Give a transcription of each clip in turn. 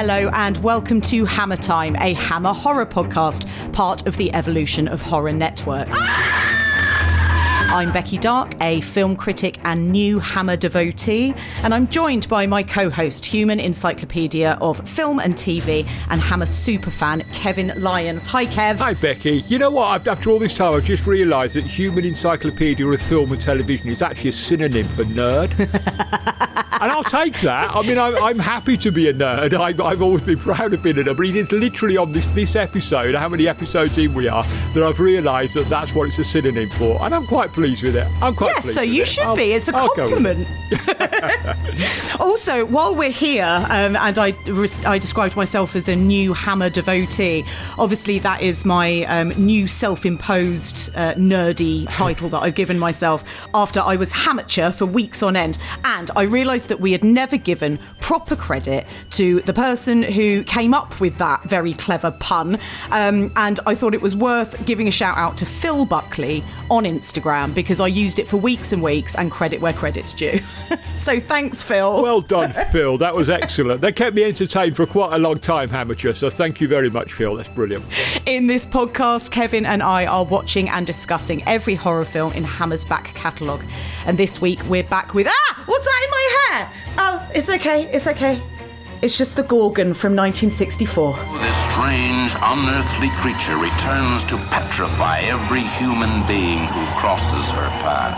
Hello and welcome to Hammer Time, a Hammer horror podcast, part of the Evolution of Horror Network. I'm Becky Darke, a film critic and new Hammer devotee, and I'm joined by my co-host, human encyclopedia of film and TV and Hammer superfan, Kevin Lyons. Hi, Kev. Hi, Becky. You know what? After all this time, I've just realised that human encyclopedia of film and television is actually a synonym for nerd. And I'll take that. I mean, I'm happy to be a nerd. I've always been proud of being a nerd. But it is literally on this episode, how many episodes in we are, that I've realised that that's what it's a synonym for. And I'm quite pleased with it. Yes, so you should be. It's a compliment. Also, while we're here, and I described myself as a new Hammer devotee, obviously that is my new self-imposed nerdy title that I've given myself after I was Hammature for weeks on end. And I realised that we had never given proper credit to the person who came up with that very clever pun. And I thought it was worth giving a shout out to Phil Buckley on Instagram, because I used it for weeks and weeks, and credit where credit's due. So thanks, Phil. Well done, Phil. That was excellent. They kept me entertained for quite a long time, Hammature, so thank you very much, Phil. That's brilliant. In this podcast, Kevin and I are watching and discussing every horror film in Hammer's back catalogue. And this week we're back with... What's that in my hair? Oh, it's okay. It's just the Gorgon from 1964. This strange, unearthly creature returns to petrify every human being who crosses her path.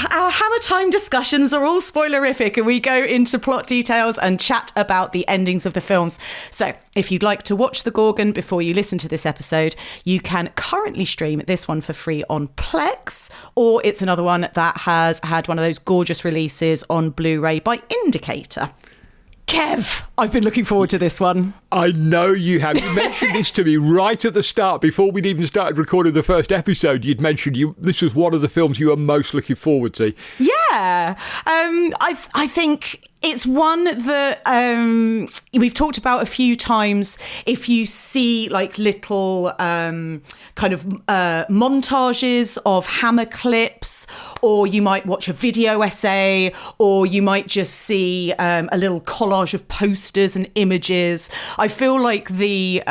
Our Hammer Time discussions are all spoilerific, and we go into plot details and chat about the endings of the films. So if you'd like to watch The Gorgon before you listen to this episode, you can currently stream this one for free on Plex, or it's another one that has had one of those gorgeous releases on Blu-ray by Indicator. Kev, I've been looking forward to this one. I know you have. You mentioned this to me right at the start, before we'd even started recording the first episode. You'd mentioned this was one of the films you were most looking forward to. Yeah. I think it's one that we've talked about a few times. If you see like little kind of montages of Hammer clips, or you might watch a video essay, or you might just see a little collage of posters and images. I feel like the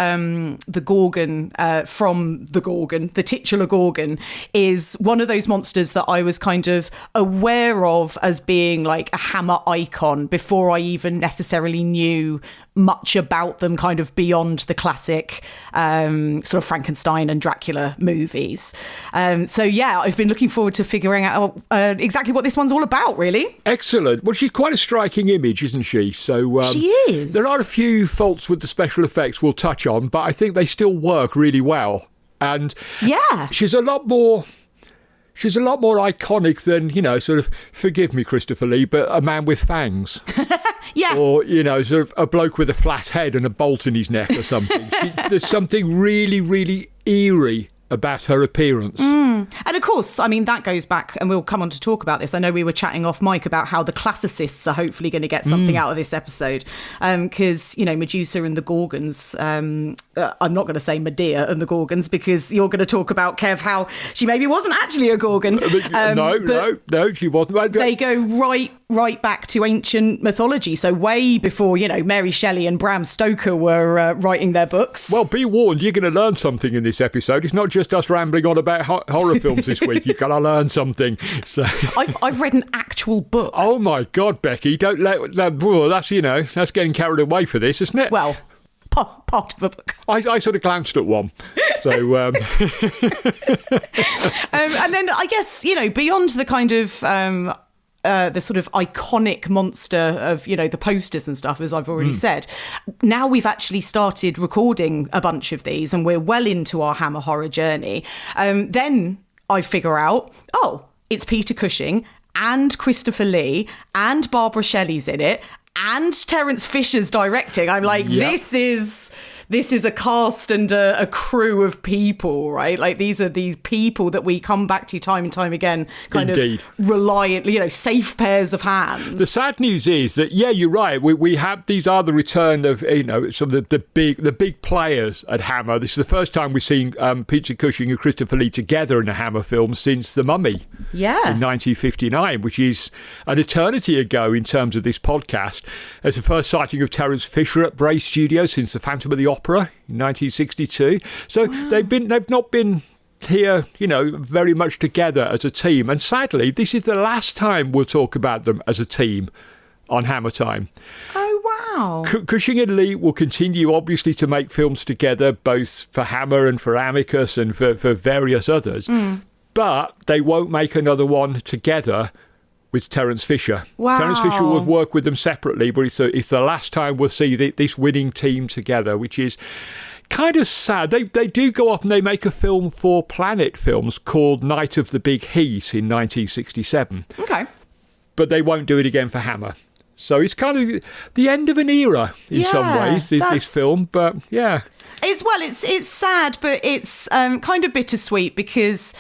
Gorgon from the Gorgon, the titular Gorgon, is one of those monsters that I was kind of aware of as being like a Hammer icon before I even necessarily knew much about them, kind of beyond the classic sort of Frankenstein and Dracula movies. So yeah, I've been looking forward to figuring out exactly what this one's all about, really. Excellent. Well, she's quite a striking image, isn't she? So she is. There are a few faults with the special effects we'll touch on, but I think they still work really well. And yeah, she's a lot more iconic than, sort of, forgive me, Christopher Lee, but a man with fangs. Yeah. Or, sort of a bloke with a flat head and a bolt in his neck or something. There's something really, really eerie about her appearance. And of course, I mean, that goes back, and we'll come on to talk about this. I know we were chatting off mic about how the classicists are hopefully going to get something out of this episode. Because, Medusa and the Gorgons, I'm not going to say Medea and the Gorgons, because you're going to talk about, Kev, how she maybe wasn't actually a Gorgon. No, she wasn't. They go right back to ancient mythology. So way before, Mary Shelley and Bram Stoker were writing their books. Well, be warned, you're going to learn something in this episode. It's not just us rambling on about horror films this week. You've got to learn something. So. I've read an actual book. Oh my God, Becky! Don't let that's getting carried away for this, isn't it? Well, part of a book. I sort of glanced at one. So, and then I guess beyond the kind of. The sort of iconic monster of, the posters and stuff, as I've already said. Now we've actually started recording a bunch of these, and we're well into our Hammer horror journey. Then I figure out, it's Peter Cushing and Christopher Lee and Barbara Shelley's in it, and Terence Fisher's directing. I'm like, yep. this is a cast and a crew of people, right? Like these are these people that we come back to time and time again, kind Indeed. of reliant, safe pairs of hands. The sad news is that, yeah, you're right. We have, these are the return of, some of the big players at Hammer. This is the first time we've seen Peter Cushing and Christopher Lee together in a Hammer film since The Mummy. Yeah. In 1959, which is an eternity ago in terms of this podcast. It's the first sighting of Terence Fisher at Bray Studios since The Phantom of the Opera in 1962. So they've not been here, very much together as a team. And sadly, this is the last time we'll talk about them as a team on Hammer Time. Oh, wow. Cushing and Lee will continue, obviously, to make films together, both for Hammer and for Amicus and for various others. But they won't make another one together with Terence Fisher. Wow. Terence Fisher will work with them separately, but it's the last time we'll see this winning team together, which is kind of sad. They do go off and they make a film for Planet Films called Night of the Big Heat in 1967. Okay. But they won't do it again for Hammer. So it's kind of the end of an era in some ways, this film. But yeah. It's sad, but it's kind of bittersweet because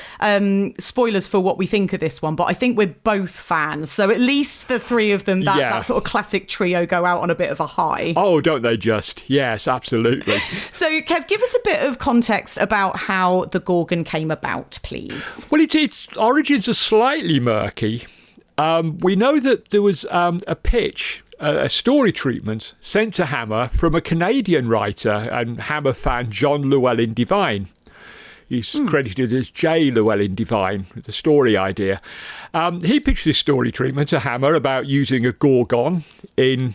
spoilers for what we think of this one, but I think we're both fans. So at least the three of them, that sort of classic trio, go out on a bit of a high. Oh, don't they just? Yes, absolutely. So, Kev, give us a bit of context about how the Gorgon came about, please. Well, its origins are slightly murky. We know that there was a pitch, a story treatment sent to Hammer from a Canadian writer and Hammer fan, John Llewellyn Devine. He's credited as J. Llewellyn Devine with the story idea. He pitched this story treatment to Hammer about using a Gorgon in,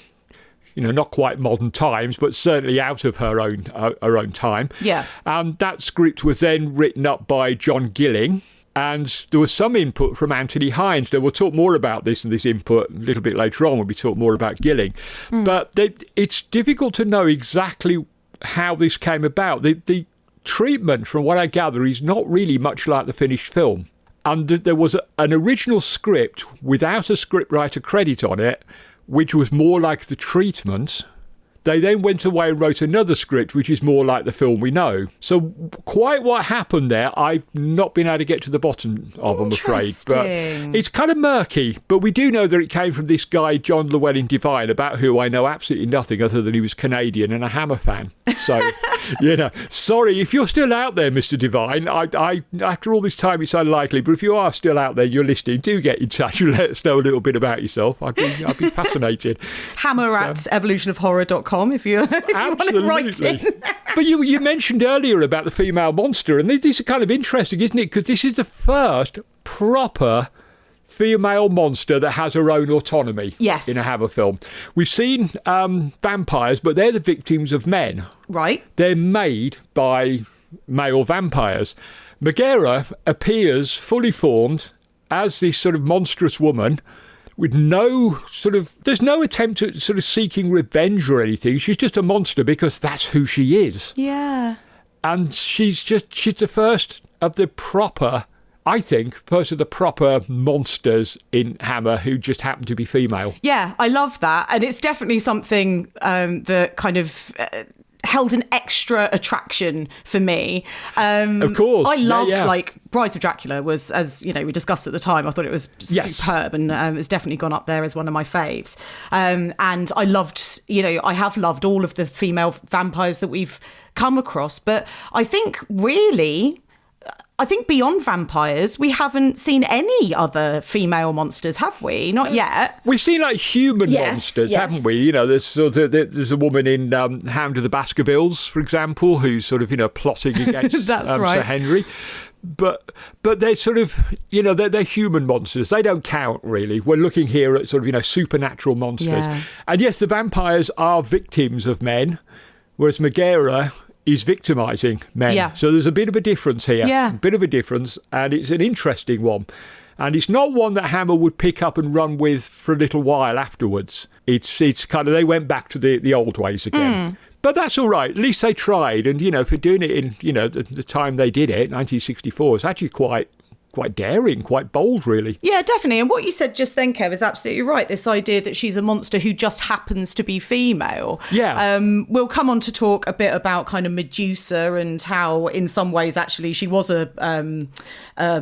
not quite modern times, but certainly out of her own time. Yeah. That script was then written up by John Gilling. And there was some input from Anthony Hines. Now, we'll talk more about this and this input a little bit later on when we talk more about Gilling. But it's difficult to know exactly how this came about. The treatment, from what I gather, is not really much like the finished film. And there was an original script without a scriptwriter credit on it, which was more like the treatment. They then went away and wrote another script, which is more like the film we know. So quite what happened there, I've not been able to get to the bottom of, I'm afraid. But it's kind of murky. But we do know that it came from this guy, John Llewellyn Devine, about who I know absolutely nothing other than he was Canadian and a Hammer fan. So, sorry, if you're still out there, Mr. Devine, I after all this time, it's unlikely. But if you are still out there, you're listening, do get in touch and let us know a little bit about yourself. I'd be fascinated. Hammer at evolutionofhorror.com. If you want to write in. But you mentioned earlier about the female monster, and this is kind of interesting, isn't it? Because this is the first proper female monster that has her own autonomy in a Hammer film. We've seen vampires, but they're the victims of men. Right. They're made by male vampires. Megara appears fully formed as this sort of monstrous woman with there's no attempt at sort of seeking revenge or anything. She's just a monster because that's who she is. Yeah. And she's the first of the proper monsters in Hammer who just happen to be female. Yeah, I love that. And it's definitely something that kind of held an extra attraction for me. Of course. I loved, Brides of Dracula was, as we discussed at the time, I thought it was superb, and it's definitely gone up there as one of my faves. And I loved, I have loved all of the female vampires that we've come across, but I think beyond vampires, we haven't seen any other female monsters, have we? Not yet. We've seen human monsters, haven't we? There's a woman in Hound of the Baskervilles, for example, who's sort of plotting against Sir Henry. But they're sort of they're human monsters. They don't count really. We're looking here at sort of supernatural monsters. Yeah. And yes, the vampires are victims of men, whereas Megara is victimising men. Yeah. So there's a bit of a difference here. Yeah. A bit of a difference, and it's an interesting one. And it's not one that Hammer would pick up and run with for a little while afterwards. It's kind of, they went back to the old ways again. But that's all right. At least they tried. And, for doing it in, the time they did it, 1964, it's actually quite quite daring, quite bold, really. Yeah, definitely. And what you said just then, Kev, is absolutely right. This idea that she's a monster who just happens to be female. Yeah. We'll come on to talk a bit about kind of Medusa and how, in some ways, actually, she was a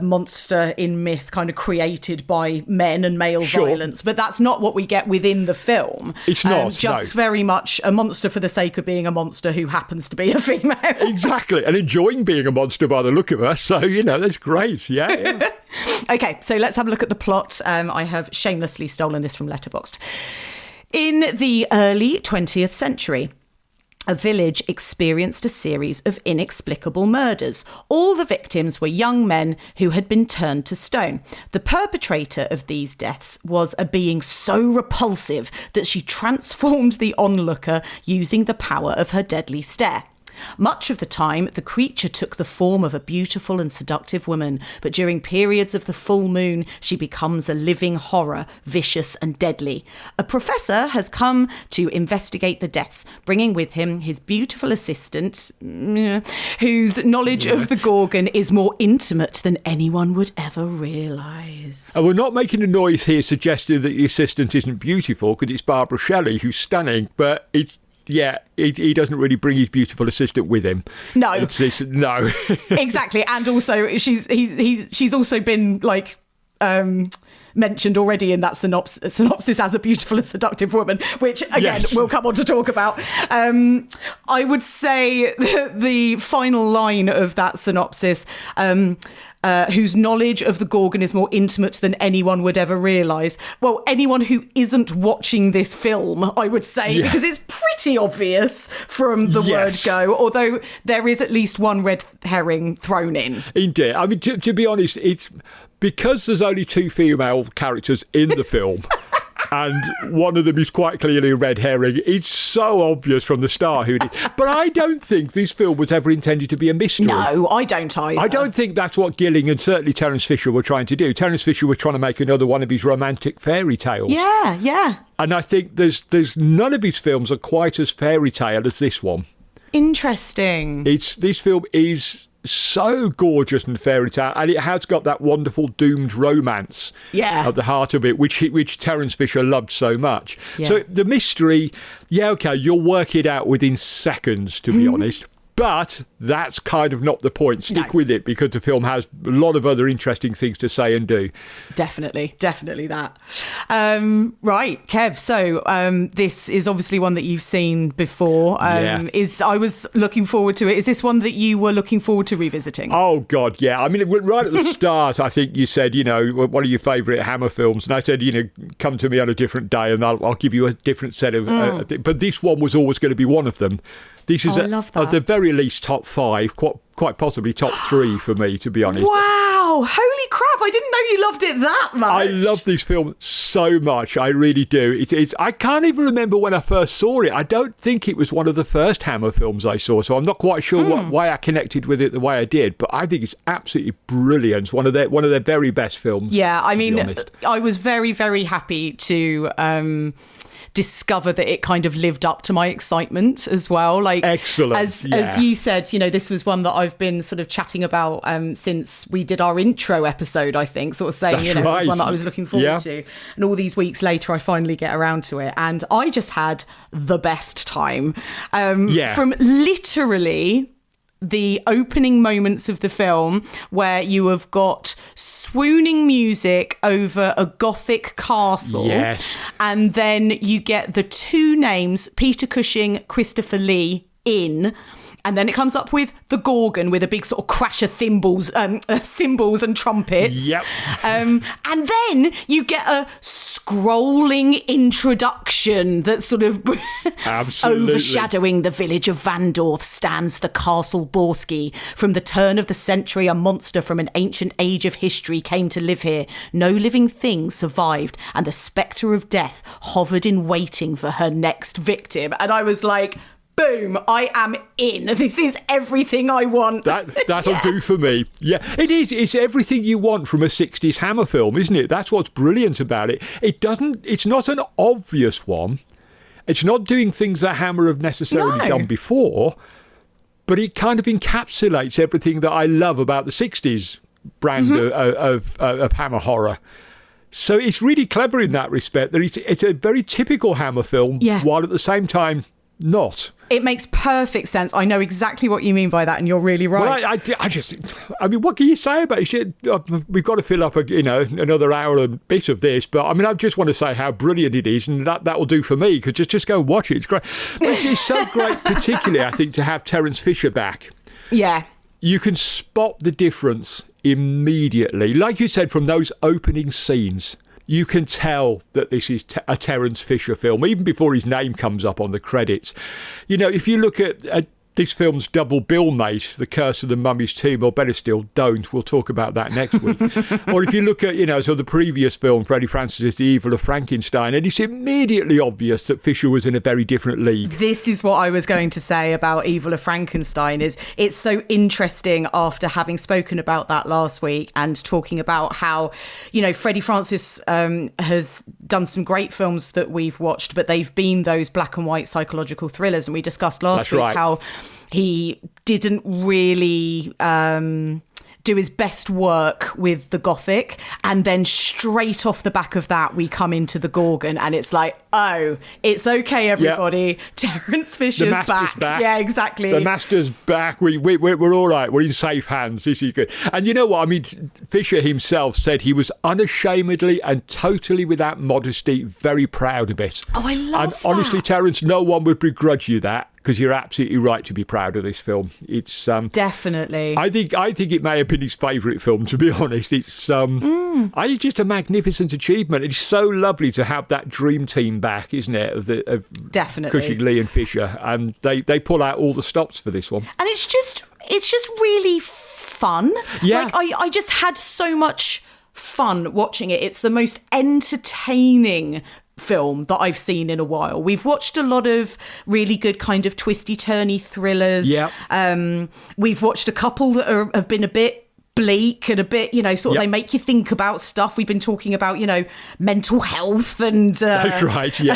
monster in myth, kind of created by men and male violence. But that's not what we get within the film. It's not. Just very much a monster for the sake of being a monster who happens to be a female. Exactly. And enjoying being a monster by the look of her. So, that's great. Yeah. Okay, so let's have a look at the plot. I have shamelessly stolen this from Letterboxd. In the early 20th century, a village experienced a series of inexplicable murders. All the victims were young men who had been turned to stone. The perpetrator of these deaths was a being so repulsive that she transformed the onlooker using the power of her deadly stare. Much of the time, the creature took the form of a beautiful and seductive woman, but during periods of the full moon, she becomes a living horror, vicious and deadly. A professor has come to investigate the deaths, bringing with him his beautiful assistant, whose knowledge of the Gorgon is more intimate than anyone would ever realise. And we're not making a noise here suggesting that the assistant isn't beautiful, because it's Barbara Shelley, who's stunning, but he doesn't really bring his beautiful assistant with him. No. No. Exactly. And also, she's also been, mentioned already in that synopsis as a beautiful and seductive woman, which, again, we'll come on to talk about. I would say the final line of that synopsis, whose knowledge of the Gorgon is more intimate than anyone would ever realise. Well, anyone who isn't watching this film, I would say, because it's pretty obvious from the word go, although there is at least one red herring thrown in. Indeed. I mean, to be honest, it's because there's only 2 female characters in the film. And one of them is quite clearly a red herring. It's so obvious from the start who it is. But I don't think this film was ever intended to be a mystery. No, I don't either. I don't think that's what Gilling and certainly Terence Fisher were trying to do. Terence Fisher was trying to make another one of his romantic fairy tales. Yeah. And I think there's none of his films are quite as fairy tale as this one. Interesting. This film is so gorgeous and fairy tale, and it has got that wonderful doomed romance at the heart of it, which Terence Fisher loved so much. So the mystery, you'll work it out within seconds, to be honest. But that's kind of not the point. Stick with it, because the film has a lot of other interesting things to say and do. Definitely that. Right, Kev. So this is obviously one that you've seen before. I was looking forward to it. Is this one that you were looking forward to revisiting? Oh, God, yeah. I mean, right at the start, I think you said, what are your favourite Hammer films? And I said, come to me on a different day and I'll give you a different set of... but this one was always going to be one of them. This is at the very least top 5, quite possibly top 3 for me, to be honest. Wow! Holy crap! I didn't know you loved it that much. I love this film so much. I really do. I can't even remember when I first saw it. I don't think it was one of the first Hammer films I saw, so I'm not quite sure why I connected with it the way I did. But I think it's absolutely brilliant. It's one of their very best films. Yeah, I mean, I was very, very happy to... discover that it kind of lived up to my excitement as well. Excellent. As you said, this was one that I've been sort of chatting about since we did our intro episode, I think, sort of saying, it was one that I was looking forward to. And all these weeks later, I finally get around to it. And I just had the best time. From literally... the opening moments of the film where you have got swooning music over a gothic castle. Yes. And then you get the 2 names, Peter Cushing, Christopher Lee, in... And then it comes up with the Gorgon with a big sort of crash of cymbals and trumpets. Yep. And then you get a scrolling introduction that sort of overshadowing the village of Vandorth stands the Castle Borski. From the turn of the century, a monster from an ancient age of history came to live here. No living thing survived, and the spectre of death hovered in waiting for her next victim. And I was like... boom, I am in. This is everything I want. That'll do for me. Yeah, it is. It's everything you want from a 60s Hammer film, isn't it? That's what's brilliant about it. It's not an obvious one. It's not doing things that Hammer have necessarily done before, but it kind of encapsulates everything that I love about the 60s brand of Hammer horror. So it's really clever in that respect, that it's a very typical Hammer film, while at the same time not. It makes perfect sense. I know exactly what you mean by that, and you're really right. Well, I mean, what can you say about it? We've got to fill up, another hour and a bit of this, but I mean, I just want to say how brilliant it is, and that will do for me, because just go and watch it. It's great. But it's so great, particularly, I think, to have Terence Fisher back. Yeah. You can spot the difference immediately. Like you said, from those opening scenes, you can tell that this is a Terence Fisher film, even before his name comes up on the credits. If you look at this film's double bill mate, The Curse of the Mummy's Tomb, or better still, don't. We'll talk about that next week. Or if you look at, the previous film, Freddie Francis's The Evil of Frankenstein, and it's immediately obvious that Fisher was in a very different league. This is what I was going to say about Evil of Frankenstein, is it's so interesting after having spoken about that last week and talking about how, Freddie Francis has done some great films that we've watched, but they've been those black and white psychological thrillers. And we discussed last week how he didn't really do his best work with the Gothic, and then straight off the back of that we come into the Gorgon, and it's like, oh, it's okay, everybody. Yep. Terence Fisher's back. Yeah, exactly. The master's back. We're all right. We're in safe hands. This is good. And you know what? I mean, Fisher himself said he was unashamedly and totally without modesty very proud of it. Oh, I love that. Honestly, Terence, no one would begrudge you that, because you're absolutely right to be proud of this film. It's definitely. I think it may have been his favourite film, to be honest. It's it's just a magnificent achievement. It's so lovely to have that dream team back, isn't it? Of definitely Cushing, Lee, and Fisher, and they pull out all the stops for this one. And it's just really fun. Yeah, I just had so much fun watching it. It's the most entertaining film that I've seen in a while. We've watched a lot of really good kind of twisty-turny thrillers. Yeah. We've watched a couple that have been a bit bleak and a bit, they make you think about stuff. We've been talking about, mental health and that's right, yeah.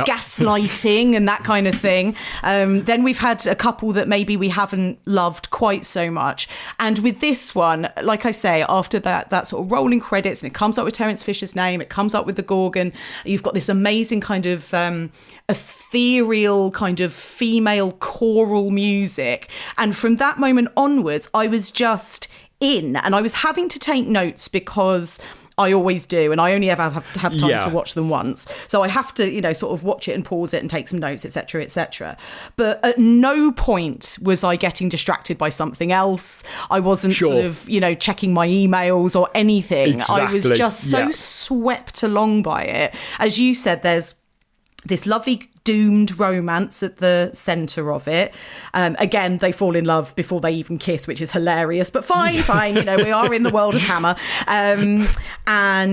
gaslighting and that kind of thing. Then we've had a couple that maybe we haven't loved quite so much. And with this one, like I say, after that sort of rolling credits, and it comes up with Terence Fisher's name, it comes up with the Gorgon, you've got this amazing kind of ethereal kind of female choral music. And from that moment onwards, I was just in, and I was having to take notes because I always do, and I only ever have time to watch them once, so I have to sort of watch it and pause it and take some notes, etc., etc. But at no point was I getting distracted by something else. I wasn't sort of checking my emails or anything. Exactly. I was just so swept along by it. As you said, there's this lovely doomed romance at the centre of it. Again, they fall in love before they even kiss, which is hilarious, but fine. We are in the world of Hammer. And,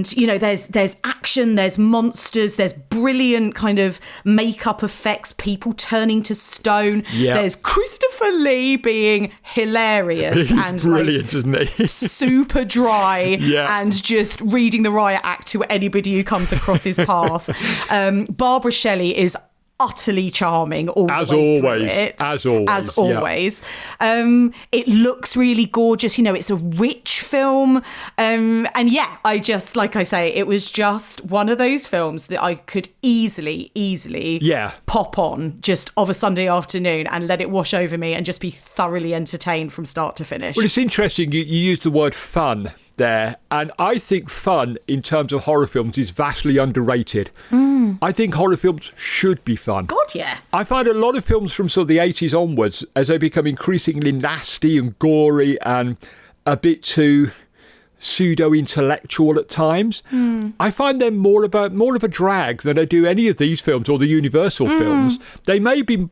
there's action, there's monsters, there's brilliant kind of makeup effects, people turning to stone. Yep. There's Christopher Lee being hilarious. He's and brilliant, isn't he? Super dry and just reading the riot act to anybody who comes across his path. Barbara Shelley is utterly charming as always. It looks really gorgeous. It's a rich film, and I just, like I say, it was just one of those films that I could easily pop on just of a Sunday afternoon and let it wash over me and just be thoroughly entertained from start to finish. Well, it's interesting you used the word fun there, and I think fun in terms of horror films is vastly underrated. I think horror films should be fun. God, yeah. I find a lot of films from sort of the 80s onwards, as they become increasingly nasty and gory and a bit too pseudo-intellectual at times, I find them more of a drag than I do any of these films or the Universal films. They may be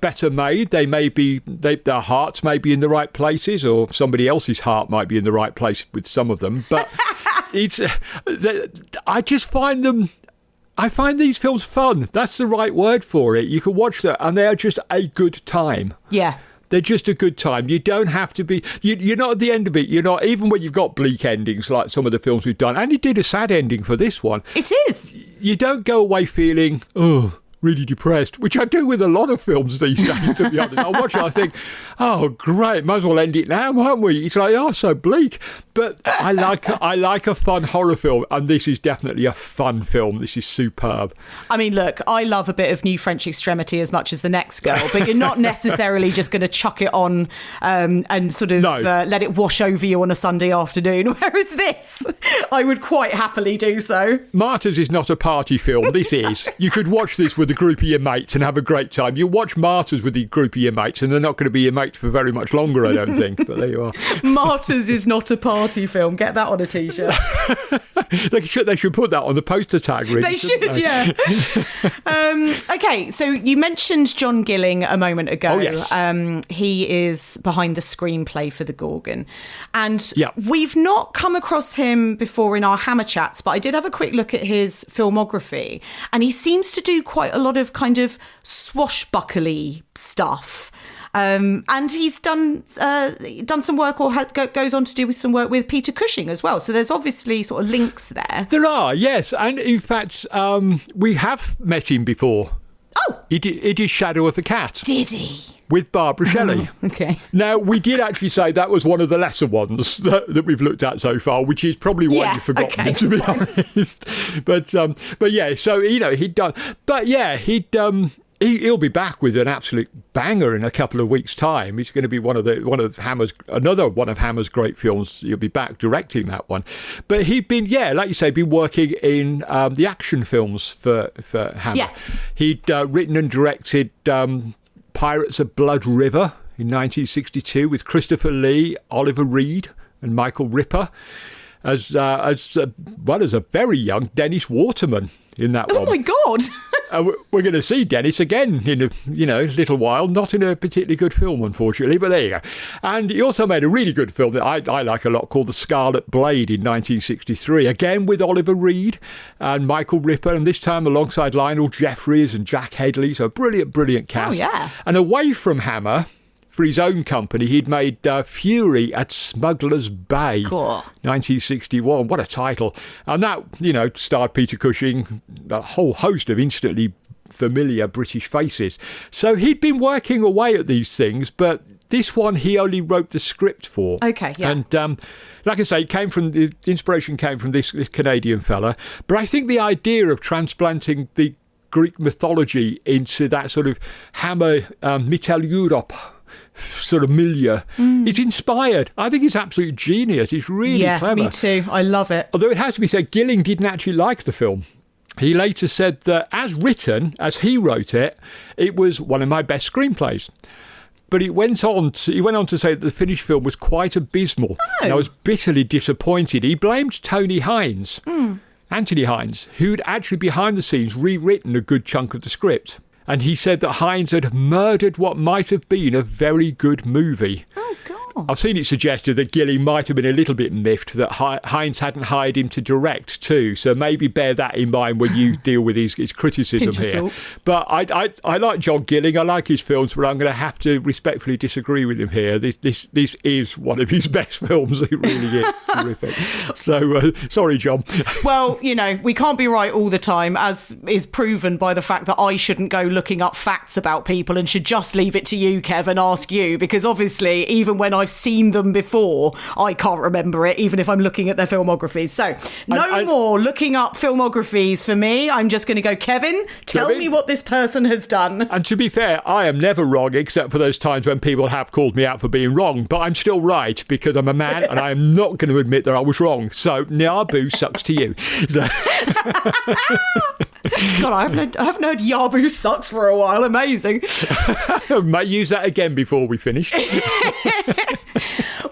better made, they may be their hearts may be in the right places, or somebody else's heart might be in the right place with some of them, but I find these films fun. That's the right word for it. You can watch them and they are just a good time. Yeah. They're just a good time. You don't have to be... You're not at the end of it. You're not... Even when you've got bleak endings like some of the films we've done, and he did a sad ending for this one. It is. You don't go away feeling, oh, really depressed, which I do with a lot of films these days, to be honest. I watch it, I think, oh, great, might as well end it now, mightn't we? It's like, oh, so bleak. But I like a fun horror film, and this is definitely a fun film. This is superb. I mean, look, I love a bit of New French Extremity as much as the next girl, but you're not necessarily just going to chuck it on and sort of let it wash over you on a Sunday afternoon. Whereas this, I would quite happily do so. Martyrs is not a party film. This is. You could watch this with a group of your mates and have a great time. You watch Martyrs with a group of your mates, and they're not going to be your mates for very much longer, I don't think. But there you are. Martyrs is not a party film. Get that on a T-shirt. They should put that on the poster tag, really. They should, yeah. Okay, so you mentioned John Gilling a moment ago. Oh, yes. He is behind the screenplay for The Gorgon. And we've not come across him before in our Hammer Chats, but I did have a quick look at his filmography, and he seems to do quite a lot of kind of swashbuckly stuff. And he's done some work, or goes on to do some work with Peter Cushing as well. So there's obviously sort of links there. There are, yes. And in fact, we have met him before. Oh! He did Shadow of the Cat. Did he? With Barbara Shelley. Okay. Now, we did actually say that was one of the lesser ones that we've looked at so far, which is probably why you've forgotten, to be honest. But yeah, so, he'd done... But yeah, he'll be back with an absolute banger in a couple of weeks' time. He's going to be another one of Hammer's great films. He'll be back directing that one. But he'd been, like you say, been working in the action films for Hammer. Yeah. He'd written and directed Pirates of Blood River in 1962 with Christopher Lee, Oliver Reed, and Michael Ripper, as a very young Dennis Waterman in that one. Oh my God! We're going to see Dennis again in a little while. Not in a particularly good film, unfortunately, but there you go. And he also made a really good film that I like a lot called The Scarlet Blade in 1963, again with Oliver Reed and Michael Ripper, and this time alongside Lionel Jeffries and Jack Hedley. So brilliant cast. Oh yeah. And away from Hammer, for his own company, he'd made Fury at Smuggler's Bay, cool. 1961. What a title. And that, starred Peter Cushing, a whole host of instantly familiar British faces. So he'd been working away at these things, but this one he only wrote the script for. Okay, yeah. And like I say, the inspiration came from this Canadian fella. But I think the idea of transplanting the Greek mythology into that sort of Hammer Mitteleurope sort of milieu. It's inspired. I think it's absolute genius. It's really clever. Yeah, me too. I love it. Although it has to be said, Gilling didn't actually like the film. He later said that as written, as he wrote it, it was one of my best screenplays. But he went on to say that the finished film was quite abysmal. Oh. And I was bitterly disappointed. He blamed Tony Hines, Anthony Hines, who'd actually behind the scenes rewritten a good chunk of the script. And he said that Hines had murdered what might have been a very good movie. Oh, God. I've seen it suggested that Gilling might have been a little bit miffed that Hines hadn't hired him to direct too. So maybe bear that in mind when you deal with his criticism here. But I like John Gilling. I like his films, but I'm going to have to respectfully disagree with him here. This is one of his best films. It really is terrific. So sorry, John. Well, we can't be right all the time, as is proven by the fact that I shouldn't go looking up facts about people and should just leave it to you, Kev, and ask you, because obviously even when I've seen them before, I can't remember it, even if I'm looking at their filmographies. So no more looking up filmographies for me. I'm just going to go, Kevin, tell me what this person has done. And to be fair, I am never wrong, except for those times when people have called me out for being wrong. But I'm still right, because I'm a man and I am not going to admit that I was wrong. So Yabu sucks to you. So. God, I haven't heard Yabu sucks for a while. Amazing. May use that again before we finish.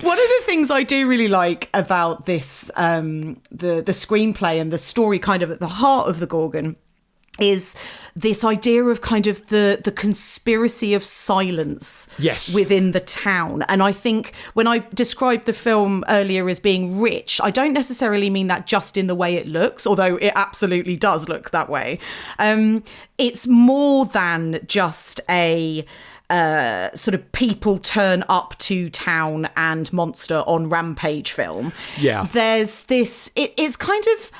One of the things I do really like about this, the screenplay and the story kind of at the heart of The Gorgon, is this idea of kind of the conspiracy of silence within the town. And I think when I described the film earlier as being rich, I don't necessarily mean that just in the way it looks, although it absolutely does look that way. It's more than just a sort of people turn up to town and monster on rampage film. Yeah. There's this, it's kind of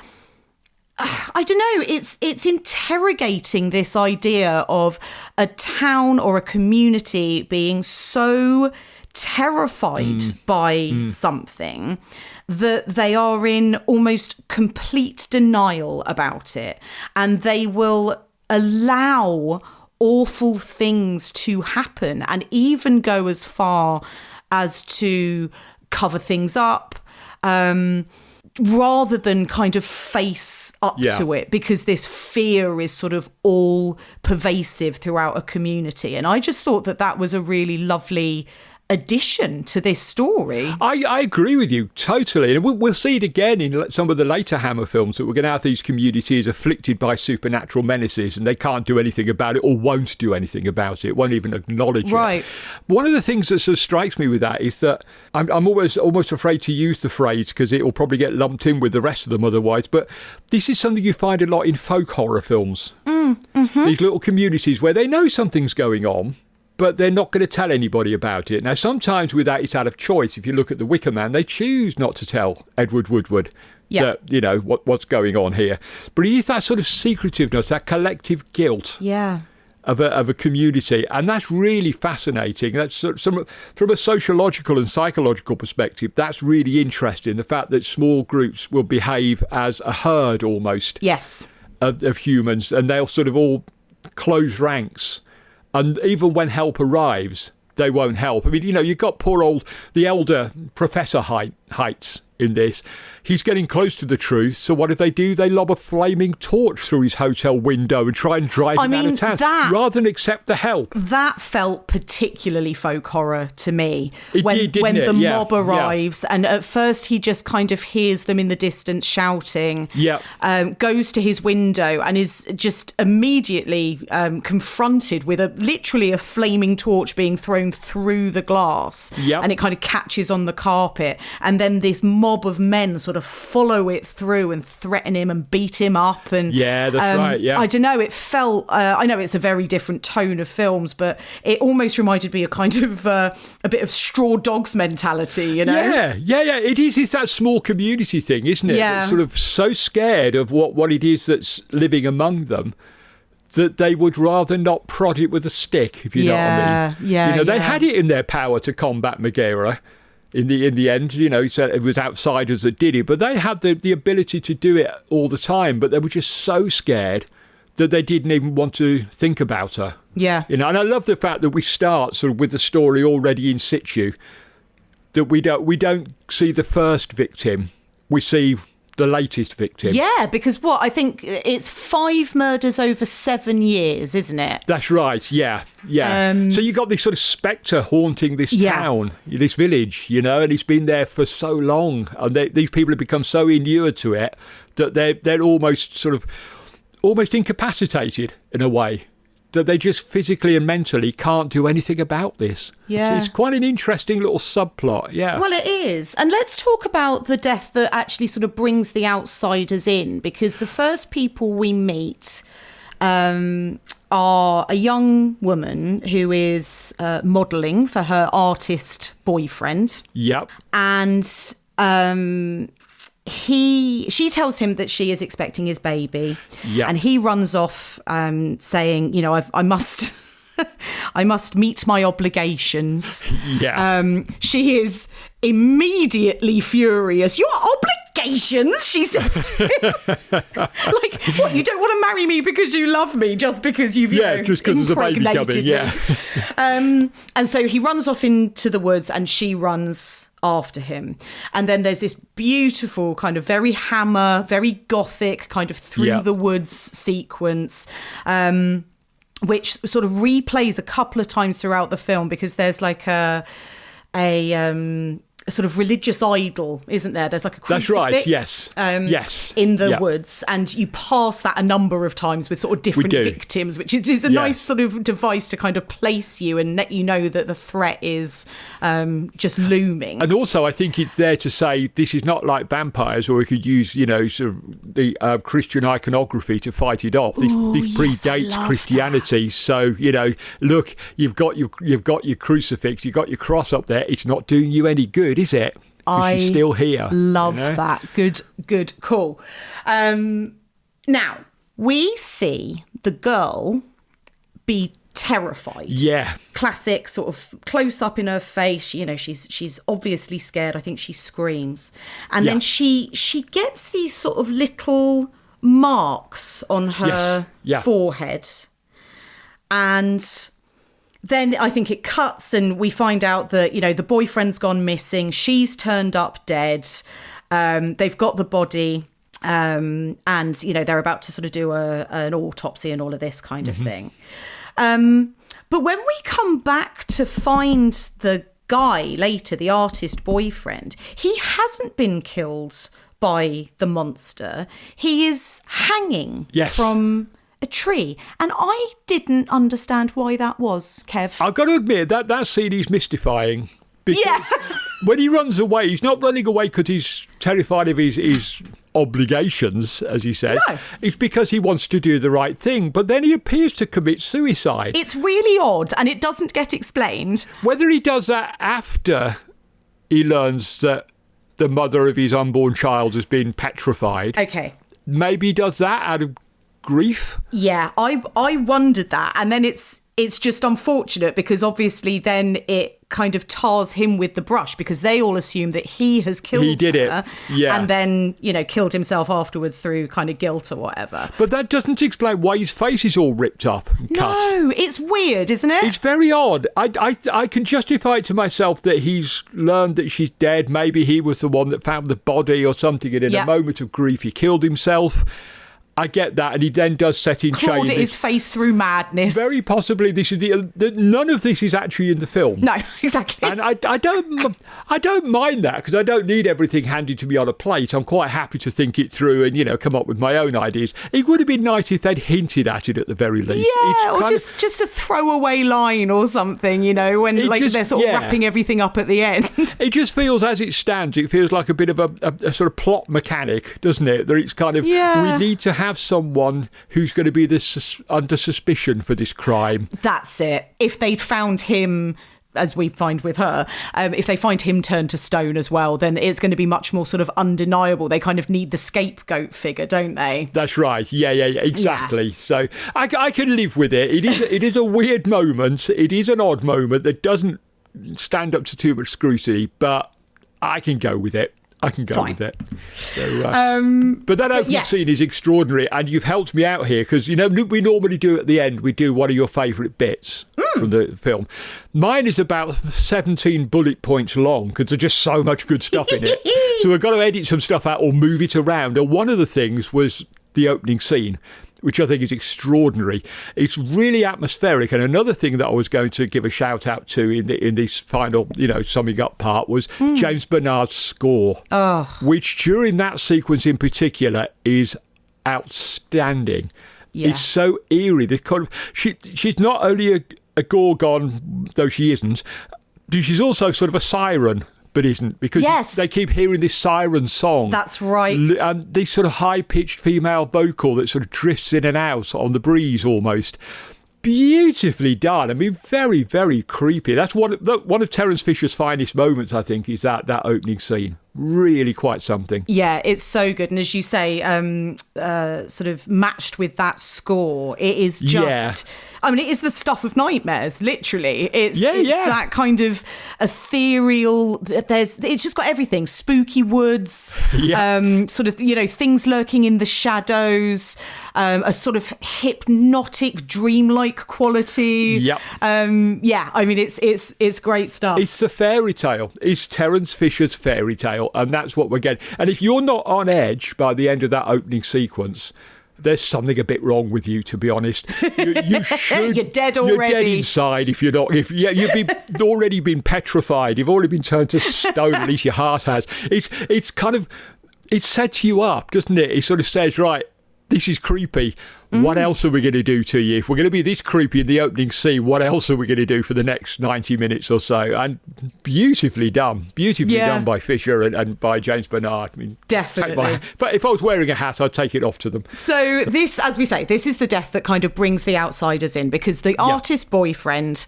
I don't know, it's interrogating this idea of a town or a community being so terrified by something that they are in almost complete denial about it, and they will allow awful things to happen and even go as far as to cover things up, rather than kind of face up to it, because this fear is sort of all pervasive throughout a community. And I just thought that was a really lovely addition to this story. I agree with you totally, and we'll see it again in some of the later Hammer films, that we're going to have these communities afflicted by supernatural menaces and they can't do anything about it, or won't do anything about it, won't even acknowledge it. One of the things that sort of strikes me with that is that I'm almost afraid to use the phrase because it will probably get lumped in with the rest of them otherwise, but this is something you find a lot in folk horror films. These little communities where they know something's going on, but they're not going to tell anybody about it. Now, sometimes with that, it's out of choice. If you look at The Wicker Man, they choose not to tell Edward Woodward that, you know, what's going on here. But it is that sort of secretiveness, that collective guilt of a community. And that's really fascinating. That's from a sociological and psychological perspective, that's really interesting. The fact that small groups will behave as a herd almost of humans, and they'll sort of all close ranks. And even when help arrives, they won't help. I mean, you know, you've got the elder Professor Heights in this. He's getting close to the truth. So what do? They lob a flaming torch through his hotel window and try and drive him out of town, rather than accept the help. That felt particularly folk horror to me. When the mob arrives, and at first he just kind of hears them in the distance shouting, goes to his window and is just immediately confronted with literally a flaming torch being thrown through the glass, and it kind of catches on the carpet, and then this mob of men sort of follow it through and threaten him and beat him up. And that's right. I don't know, it felt I know it's a very different tone of films, but it almost reminded me of kind of a bit of Straw Dogs mentality, you know. It is. It's that small community thing, isn't it? That's sort of so scared of what it is that's living among them that they would rather not prod it with a stick, if you know what I mean. They had it in their power to combat Megara. In the end, you know, so it was outsiders that did it, but they had the ability to do it all the time, but they were just so scared that they didn't even want to think about her. You know, and I love the fact that we start sort of with the story already in situ, that we don't see the first victim, we see the latest victim. Because I think it's 5 murders over 7 years, isn't it? That's right, so you got this sort of spectre haunting this town, this village, you know, and it's been there for so long, and these people have become so inured to it that they're almost incapacitated in a way, that they just physically and mentally can't do anything about this. So it's quite an interesting little subplot. Well, it is. And let's talk about the death that actually sort of brings the outsiders in, because the first people we meet are a young woman who is modelling for her artist boyfriend. And she tells him that she is expecting his baby, and he runs off saying, you know, I must I must meet my obligations. She is immediately furious. Your obligations, she says to him. Like, what, you don't want to marry me because you love me, just because you've just because there's a baby coming. And so he runs off into the woods and she runs after him. And then there's this beautiful kind of very Hammer, very gothic kind of through the woods sequence, which sort of replays a couple of times throughout the film, because there's like a sort of religious idol, isn't there? There's like a crucifix. That's right, yes. In the woods, and you pass that a number of times with sort of different victims, which is a nice sort of device to kind of place you and let you know that the threat is just looming. And also, I think it's there to say this is not like vampires, or we could use, you know, sort of the Christian iconography to fight it off. This predates Christianity, so you know, look, you've got your crucifix, you've got your cross up there. It's not doing you any good, is it? She's still here. Love that. Good call. Now, we see the girl be terrified. Yeah. Classic sort of close up in her face. She's obviously scared. I think she screams. And then she gets these sort of little marks on her forehead. And then I think it cuts and we find out that, the boyfriend's gone missing. She's turned up dead. They've got the body. And, they're about to sort of do an autopsy and all of this kind of thing. But when we come back to find the guy later, the artist boyfriend, he hasn't been killed by the monster. He is hanging from a tree. And I didn't understand why that was, Kev. I've got to admit, that scene is mystifying. Because when he runs away, he's not running away because he's terrified of his obligations, as he says. No. It's because he wants to do the right thing. But then he appears to commit suicide. It's really odd, and it doesn't get explained. Whether he does that after he learns that the mother of his unborn child has been petrified. Okay. Maybe he does that out of grief. Yeah, I wondered that. And then it's just unfortunate because obviously then it kind of tars him with the brush because they all assume that he has killed her. He did it, yeah. And then, killed himself afterwards through kind of guilt or whatever. But that doesn't explain why his face is all ripped up and cut. No, it's weird, isn't it? It's very odd. I can justify it to myself that he's learned that she's dead. Maybe he was the one that found the body or something, and in a moment of grief he killed himself. I get that, and he then does set in Clawed chain. his face through madness. Very possibly, this is none of this is actually in the film. No, exactly. And I don't mind that because I don't need everything handed to me on a plate. I'm quite happy to think it through and come up with my own ideas. It would have been nice if they'd hinted at it at the very least. Yeah, or just a throwaway line or something. When they're sort of wrapping everything up at the end. It just feels, as it stands, it feels like a bit of a sort of plot mechanic, doesn't it? That it's kind of we need to have someone who's going to be under suspicion for this crime. That's it. If they'd found him, as we find with her, if they find him turned to stone as well, then it's going to be much more sort of undeniable. They kind of need the scapegoat figure, don't they? That's right. Yeah, exactly. Yeah. So I can live with it. It is a weird moment. It is an odd moment that doesn't stand up to too much scrutiny, but I can go with it. I can go with it. So, but that opening scene is extraordinary, and you've helped me out here because, we normally do at the end, we do one of your favourite bits from the film. Mine is about 17 bullet points long because there's just so much good stuff in it. So we've got to edit some stuff out or move it around. And one of the things was the opening scene, which I think is extraordinary. It's really atmospheric. And another thing that I was going to give a shout out to in this final, summing up part was James Bernard's score, which during that sequence in particular is outstanding. Yeah. It's so eerie. She's not only a Gorgon, though she isn't, she's also sort of a siren. But isn't, because they keep hearing this siren song. That's right. And this sort of high-pitched female vocal that sort of drifts in and out on the breeze almost. Beautifully done. I mean, very, very creepy. That's one of Terence Fisher's finest moments, I think, is that opening scene. Really quite something. Yeah, it's so good. And as you say, sort of matched with that score, it is just... Yeah. I mean, it is the stuff of nightmares, literally. It's that kind of ethereal... It's just got everything. Spooky woods, sort of, things lurking in the shadows, a sort of hypnotic, dreamlike quality. Yep. I mean, it's great stuff. It's the fairy tale. It's Terence Fisher's fairy tale, and that's what we're getting. And if you're not on edge by the end of that opening sequence... There's something a bit wrong with you, to be honest. You should. You're dead already. You're dead inside if you're not. You've already been petrified. You've already been turned to stone. At least your heart has. It's kind of, it sets you up, doesn't it? It sort of says, right, this is creepy. What else are we going to do to you? If we're going to be this creepy in the opening scene, what else are we going to do for the next 90 minutes or so? And beautifully done by Fisher and by James Bernard. I mean, definitely. But if I was wearing a hat, I'd take it off to them. So this, as we say, this is the death that kind of brings the outsiders in because the artist boyfriend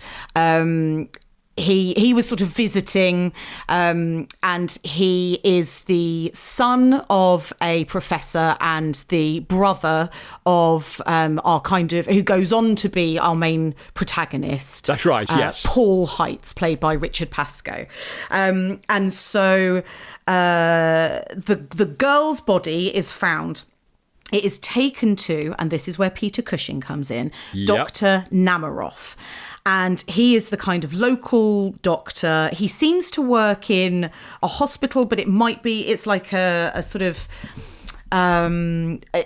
he was sort of visiting, and he is the son of a professor and the brother of our kind of, who goes on to be our main protagonist. That's right, yes. Paul Heights, played by Richard Pascoe. And so the girl's body is found. It is taken to, and this is where Peter Cushing comes in, Yep. Dr. Namarov. And he is the kind of local doctor. He seems to work in a hospital, but it's like a sort of,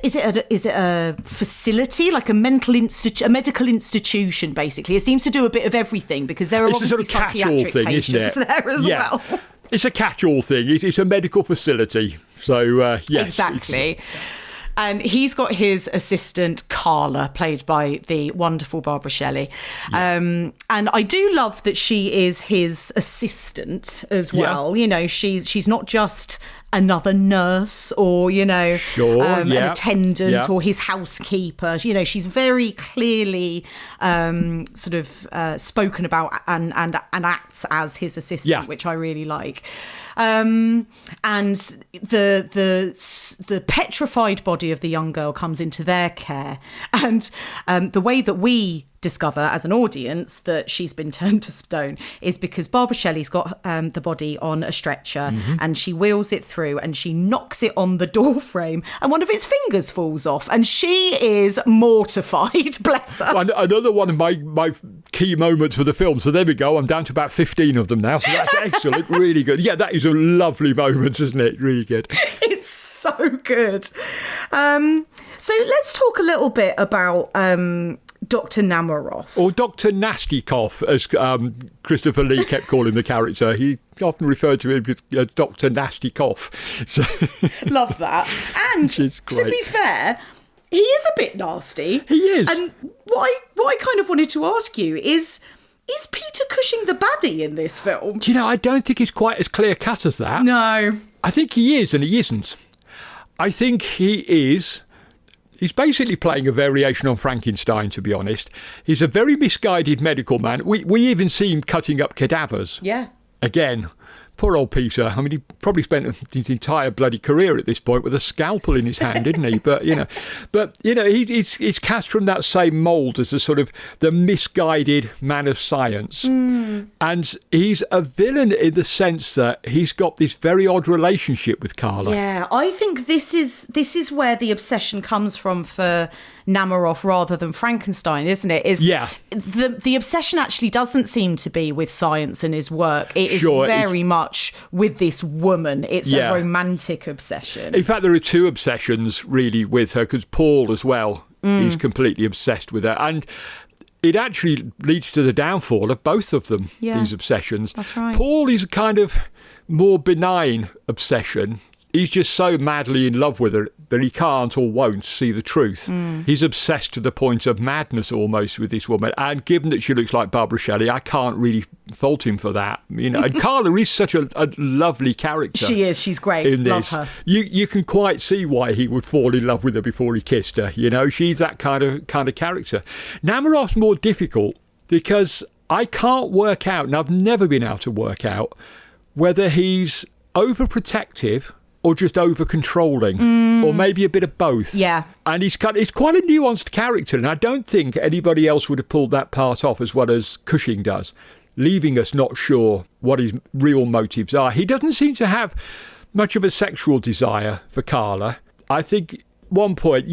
is it a facility, like a medical institution, basically? It seems to do a bit of everything, because there are It's a obviously sort of catch-all psychiatric thing, patients isn't it? there as well. It's a catch-all thing. It's a medical facility. So, yes. Exactly. And he's got his assistant, Carla, played by the wonderful Barbara Shelley. Yeah. And I do love that she is his assistant as well. Yeah. She's not just another nurse or, sure, an attendant or his housekeeper. She's very clearly sort of spoken about and acts as his assistant, which I really like. And the petrified body of the young girl comes into their care, and the way that we discover as an audience that she's been turned to stone is because Barbara Shelley's got the body on a stretcher, and she wheels it through and she knocks it on the door frame, and one of its fingers falls off, and she is mortified. Bless her. Another one of my key moments for the film. So there we go. I'm down to about 15 of them now. So that's excellent. Really good. Yeah, that is a lovely moment, isn't it? Really good. It's so good. So let's talk a little bit about Dr. Namarov. Or Dr. Nasty Cough, as Christopher Lee kept calling the character. He often referred to him as Dr. Nasty Cough. So love that. And to be fair, he is a bit nasty. He is. And what I kind of wanted to ask you is Peter Cushing the baddie in this film? Do you know, I don't think he's quite as clear-cut as that. No. I think he is and he isn't. I think he is... He's basically playing a variation on Frankenstein, to be honest. He's a very misguided medical man. We even see him cutting up cadavers. Yeah. Again, poor old Peter. I mean, he probably spent his entire bloody career at this point with a scalpel in his hand, didn't he? But he's cast from that same mould as the sort of the misguided man of science. And he's a villain in the sense that he's got this very odd relationship with Carla. Yeah, I think this is where the obsession comes from for Namarov rather than Frankenstein, isn't it? The obsession actually doesn't seem to be with science and his work. It is very much with this woman. It's a romantic obsession. In fact, there are two obsessions really with her, because Paul as well is completely obsessed with her. And it actually leads to the downfall of both of them, these obsessions. That's right. Paul is a kind of more benign obsession. He's just so madly in love with her that he can't or won't see the truth. He's obsessed to the point of madness almost with this woman. And given that she looks like Barbara Shelley, I can't really fault him for that. And Carla is such a lovely character. She is. She's great. In this. Love her. You can quite see why he would fall in love with her before he kissed her. She's that kind of character. Namarov's more difficult because I can't work out, and I've never been able to work out, whether he's overprotective or just over-controlling, or maybe a bit of both. Yeah. And he's quite a nuanced character, and I don't think anybody else would have pulled that part off as well as Cushing does, leaving us not sure what his real motives are. He doesn't seem to have much of a sexual desire for Carla. I think... one point,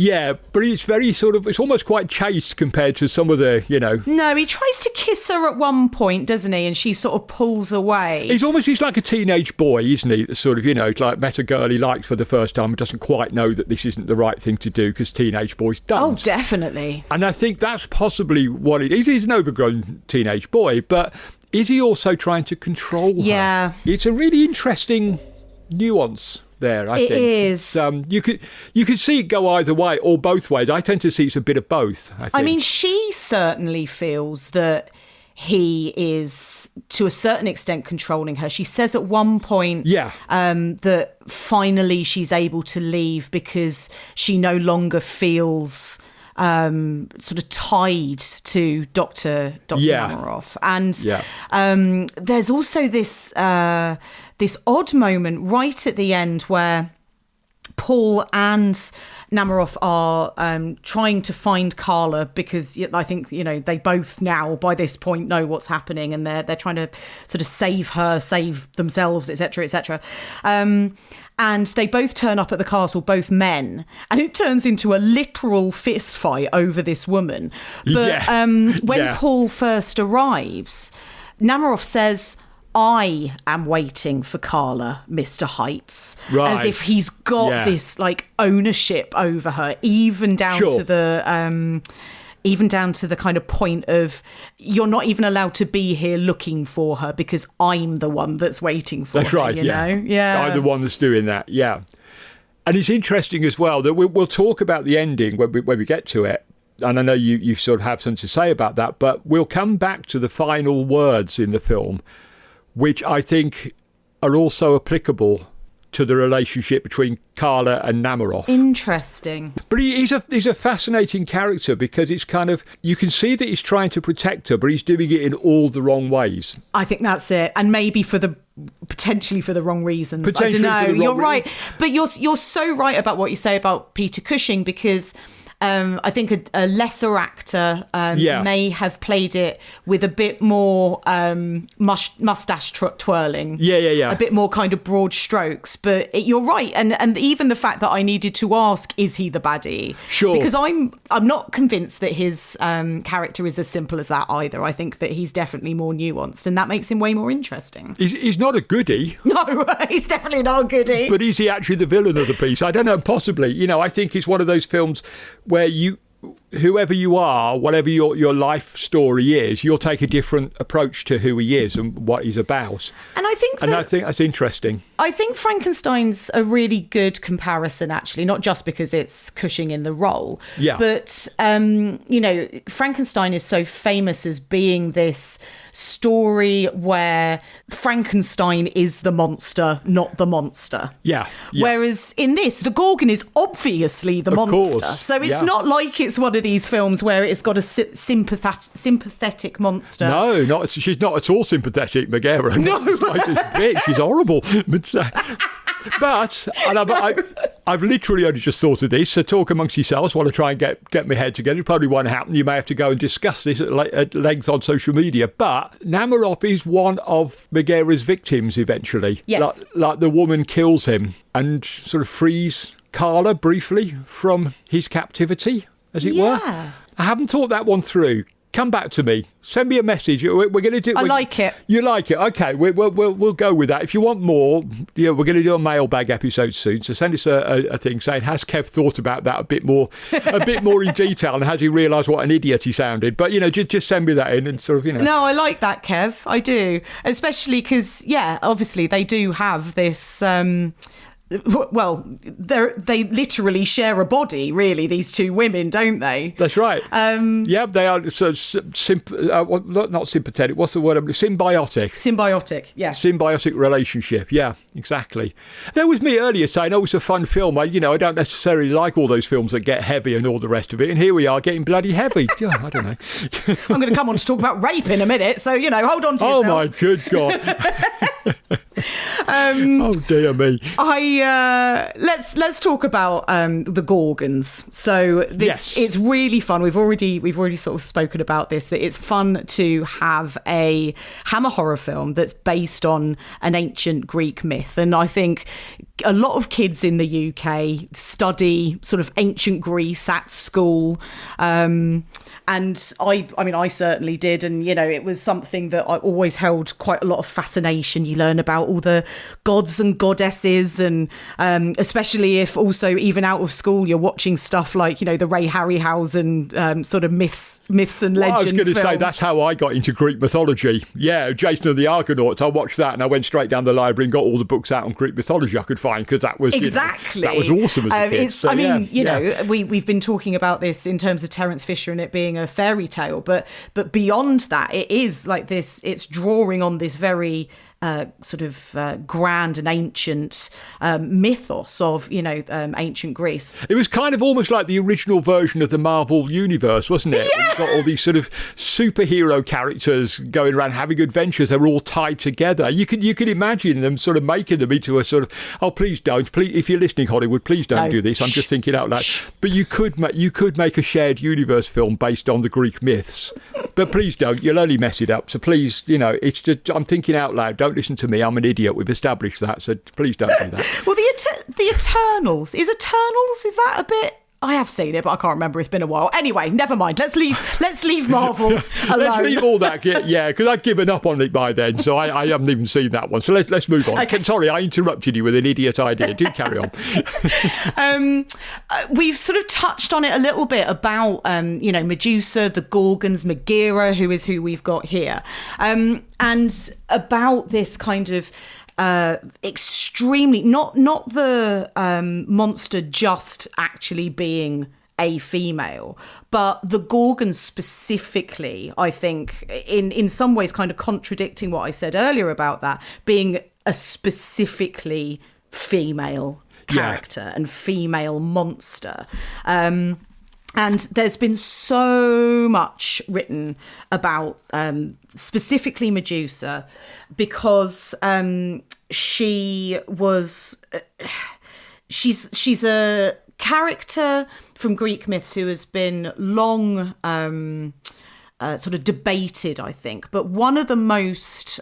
but it's very it's almost quite chaste compared to some of the, No, he tries to kiss her at one point, doesn't he? And she sort of pulls away. He's like a teenage boy, isn't he? That sort of, like met a girl he likes for the first time and doesn't quite know that this isn't the right thing to do because teenage boys don't. Oh, definitely. And I think that's possibly what it is. He's an overgrown teenage boy, but is he also trying to control her? Yeah. It's a really interesting nuance there, I think. It is. You could see it go either way or both ways. I tend to see it's a bit of both, I think. I mean, she certainly feels that he is, to a certain extent, controlling her. She says at one point that finally she's able to leave because she no longer feels sort of tied to Dr. Namarov. And there's also this odd moment right at the end where Paul and Namarov are trying to find Carla, because I think, they both now by this point know what's happening, and they're trying to sort of save her, save themselves, etc., etc. And they both turn up at the castle, both men, and it turns into a literal fist fight over this woman. But when Paul first arrives, Namarov says, "I am waiting for Carla, Mr. Heights," as if he's got this like ownership over her, even down to the kind of point of, you're not even allowed to be here looking for her because I'm the one that's waiting for her. That's right. You know? Yeah, I'm the one that's doing that. Yeah, and it's interesting as well that we'll talk about the ending when we get to it. And I know you sort of have something to say about that, but we'll come back to the final words in the film, which I think are also applicable to the relationship between Carla and Namarov. Interesting. But he's a fascinating character, because it's kind of, you can see that he's trying to protect her, but he's doing it in all the wrong ways. I think that's it. And maybe potentially for the wrong reasons. I don't know. You're right. But you're so right about what you say about Peter Cushing, because I think a lesser actor may have played it with a bit more mustache twirling. Yeah. A bit more kind of broad strokes. But you're right. And even the fact that I needed to ask, is he the baddie? Sure. Because I'm not convinced that his character is as simple as that either. I think that he's definitely more nuanced, and that makes him way more interesting. He's not a goodie. No, he's definitely not a goodie. But is he actually the villain of the piece? I don't know, possibly. I think it's one of those films where whoever you are, whatever your life story is, you'll take a different approach to who he is and what he's about. And I think that's interesting. I think Frankenstein's a really good comparison, actually, not just because it's Cushing in the role, but Frankenstein is so famous as being this story where Frankenstein is the monster, not the monster. Yeah. Whereas in this, the Gorgon is obviously the monster. Course. So it's not like it's one of these films where it's got a sympathetic monster. No, she's not at all sympathetic, Megara. No, she's horrible. But I've literally only just thought of this, so talk amongst yourselves while I try and get my head together. It probably won't happen. You may have to go and discuss this at length on social media. But Namarov is one of Megara's victims eventually. Yes. Like the woman kills him and sort of frees Carla briefly from his captivity, as it were. I haven't thought that one through. Come back to me. Send me a message. We're going to do. I like it. You like it? Okay. We'll go with that. If you want more, we're going to do a mailbag episode soon. So send us a thing saying, has Kev thought about that a bit more in detail, and has he realised what an idiot he sounded? But just send me that in and sort of No, I like that, Kev. I do, especially because obviously they do have this. Well, they literally share a body, really, these two women, don't they? That's right. They are not sympathetic. What's the word? Symbiotic. Symbiotic, yes. Symbiotic relationship. Yeah, exactly. That was me earlier saying, it's a fun film. I don't necessarily like all those films that get heavy and all the rest of it. And here we are getting bloody heavy. I don't know. I'm going to come on to talk about rape in a minute. So, hold on to yourself. Oh, my good God. Oh, dear me. Let's talk about the Gorgons. So it's really fun. We've already sort of spoken about this, that it's fun to have a Hammer horror film that's based on an ancient Greek myth. And I think a lot of kids in the UK study sort of ancient Greece at school. And I certainly did. And, it was something that I always held quite a lot of fascination. You learn about all the gods and goddesses, and especially if also even out of school, you're watching stuff like, the Ray Harryhausen sort of myths and legends. I was going to say, that's how I got into Greek mythology. Yeah, Jason and the Argonauts. I watched that and I went straight down the library and got all the books out on Greek mythology I could find, because that was exactly that was awesome as a kid. We've been talking about this in terms of Terence Fisher and it being a fairy tale, but beyond that, it is like this. It's drawing on this very sort of grand and ancient mythos of, ancient Greece. It was kind of almost like the original version of the Marvel universe, wasn't it? Yeah. You've got all these sort of superhero characters going around having adventures. They're all tied together. You could imagine them sort of making them into a sort of, oh, please don't. Please, if you're listening, Hollywood, please don't do this. I'm just thinking out loud. But you could make a shared universe film based on the Greek myths. But please don't. You'll only mess it up. So please, it's just, I'm thinking out loud. Don't listen to me. I'm an idiot. We've established that. So please don't do that. Well, the Eternals. Is that a bit... I have seen it, but I can't remember. It's been a while. Anyway, never mind. Let's leave Marvel alone. Let's leave all that. Yeah, because I'd given up on it by then, so I haven't even seen that one. So let's move on. Okay. Sorry, I interrupted you with an idiot idea. Do carry on. We've sort of touched on it a little bit about, Medusa, the Gorgons, Megaera, who is who we've got here, and about this kind of extremely not the monster just actually being a female, but the Gorgons specifically, I think, in some ways kind of contradicting what I said earlier about that being a specifically female character and female monster. And there's been so much written about specifically Medusa because she's a character from Greek myths who has been long sort of debated, I think. But one of the most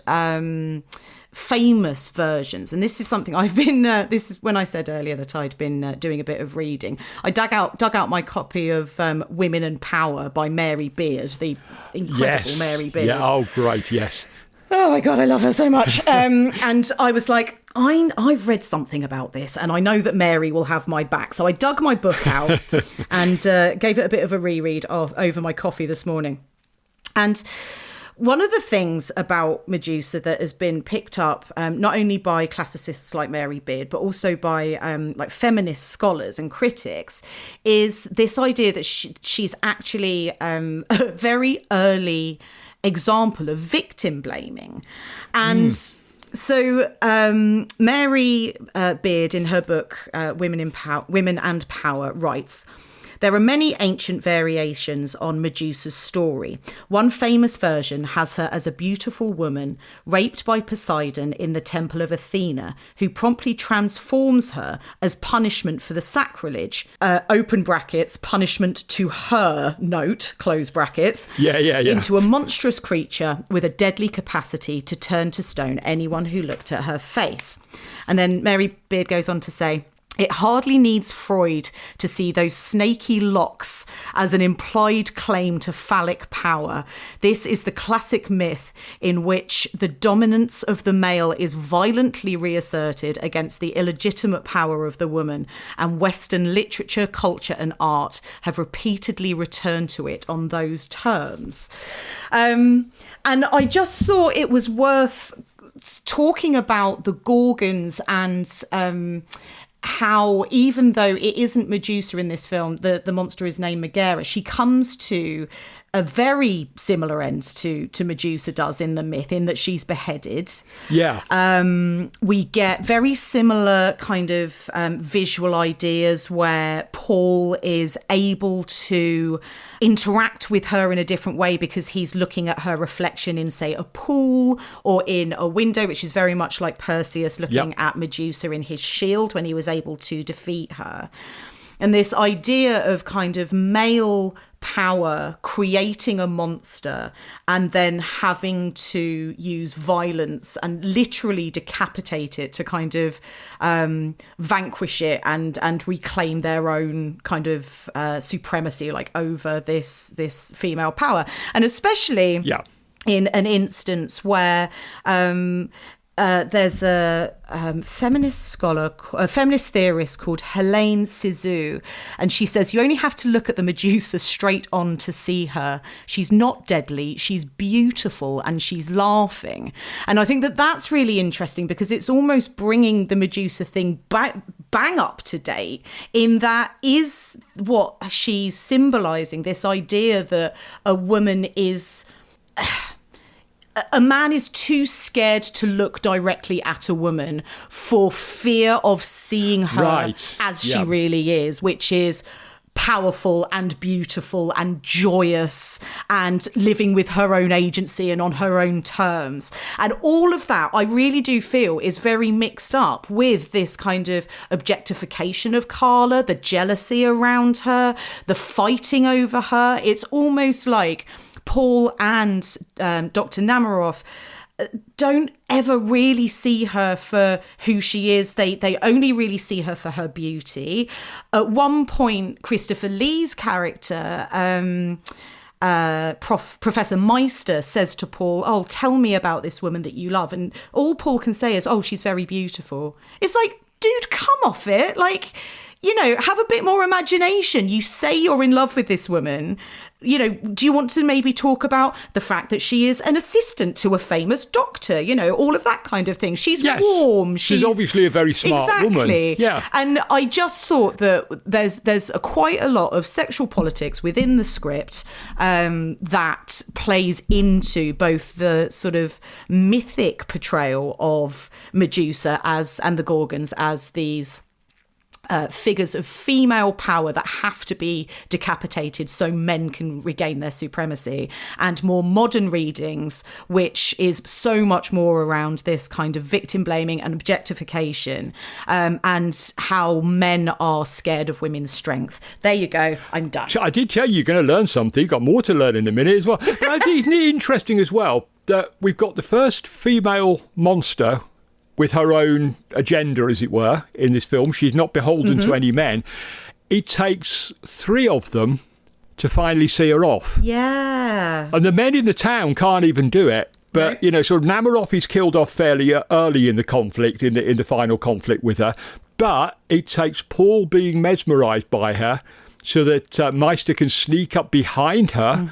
famous versions, and this is something I've been this is when I said earlier that I'd been doing a bit of reading. I dug out my copy of Women and Power by Mary Beard, the incredible Mary Beard. Yeah, oh great, yes. Oh my God, I love her so much. And I was like, I've read something about this and I know that Mary will have my back. So I dug my book out and gave it a bit of a reread over my coffee this morning. And one of the things about Medusa that has been picked up not only by classicists like Mary Beard, but also by like feminist scholars and critics, is this idea that she's actually a very early example of victim blaming. And so Mary Beard, in her book Women and Power, writes, "There are many ancient variations on Medusa's story. One famous version has her as a beautiful woman raped by Poseidon in the temple of Athena, who promptly transforms her as punishment for the sacrilege, open brackets, punishment to her, note, close brackets, into a monstrous creature with a deadly capacity to turn to stone anyone who looked at her face." And then Mary Beard goes on to say, "It hardly needs Freud to see those snaky locks as an implied claim to phallic power. This is the classic myth in which the dominance of the male is violently reasserted against the illegitimate power of the woman, and Western literature, culture and art have repeatedly returned to it on those terms." And I just thought it was worth talking about the Gorgons and how, even though it isn't Medusa in this film, the monster is named Megaera, she comes to a very similar end to Medusa does in the myth, in that she's beheaded. Yeah. We get very similar kind of visual ideas where Paul is able to interact with her in a different way because he's looking at her reflection in, say, a pool or in a window, which is very much like Perseus looking at Medusa in his shield when he was able to defeat her. And this idea of kind of male power creating a monster and then having to use violence and literally decapitate it to kind of vanquish it and reclaim their own kind of supremacy, like, over this female power. And especially in an instance where there's a feminist theorist called Helene Cizou, and she says you only have to look at the Medusa straight on to see her. She's not deadly, she's beautiful, and she's laughing. And I think that that's really interesting because it's almost bringing the Medusa thing bang up to date, in that is what she's symbolising, this idea that a woman is... a man is too scared to look directly at a woman for fear of seeing her as she really is, which is powerful and beautiful and joyous and living with her own agency and on her own terms. And all of that, I really do feel, is very mixed up with this kind of objectification of Carla, the jealousy around her, the fighting over her. It's almost like Paul and Dr. Namarov don't ever really see her for who she is. They only really see her for her beauty. At one point, Christopher Lee's character, Professor Meister, says to Paul, "Oh, tell me about this woman that you love." And all Paul can say is, "Oh, she's very beautiful." It's like, dude, come off it. Like, you know, have a bit more imagination. You say you're in love with this woman. You know, do you want to maybe talk about the fact that she is an assistant to a famous doctor? You know, all of that kind of thing. She's warm. She's obviously a very smart woman. Yeah. And I just thought that there's quite a lot of sexual politics within the script that plays into both the sort of mythic portrayal of Medusa and the Gorgons as these figures of female power that have to be decapitated so men can regain their supremacy, and more modern readings, which is so much more around this kind of victim blaming and objectification, and how men are scared of women's strength. There you go. I'm done. I did tell you you're going to learn something. You've got more to learn in a minute as well. But I think it's interesting as well that we've got the first female monster with her own agenda, as it were, in this film. She's not beholden to any men. It takes 3 of them to finally see her off. Yeah. And the men in the town can't even do it. But, you know, sort of Namarov is killed off fairly early in the conflict, in the final conflict with her. But it takes Paul being mesmerised by her so that Meister can sneak up behind her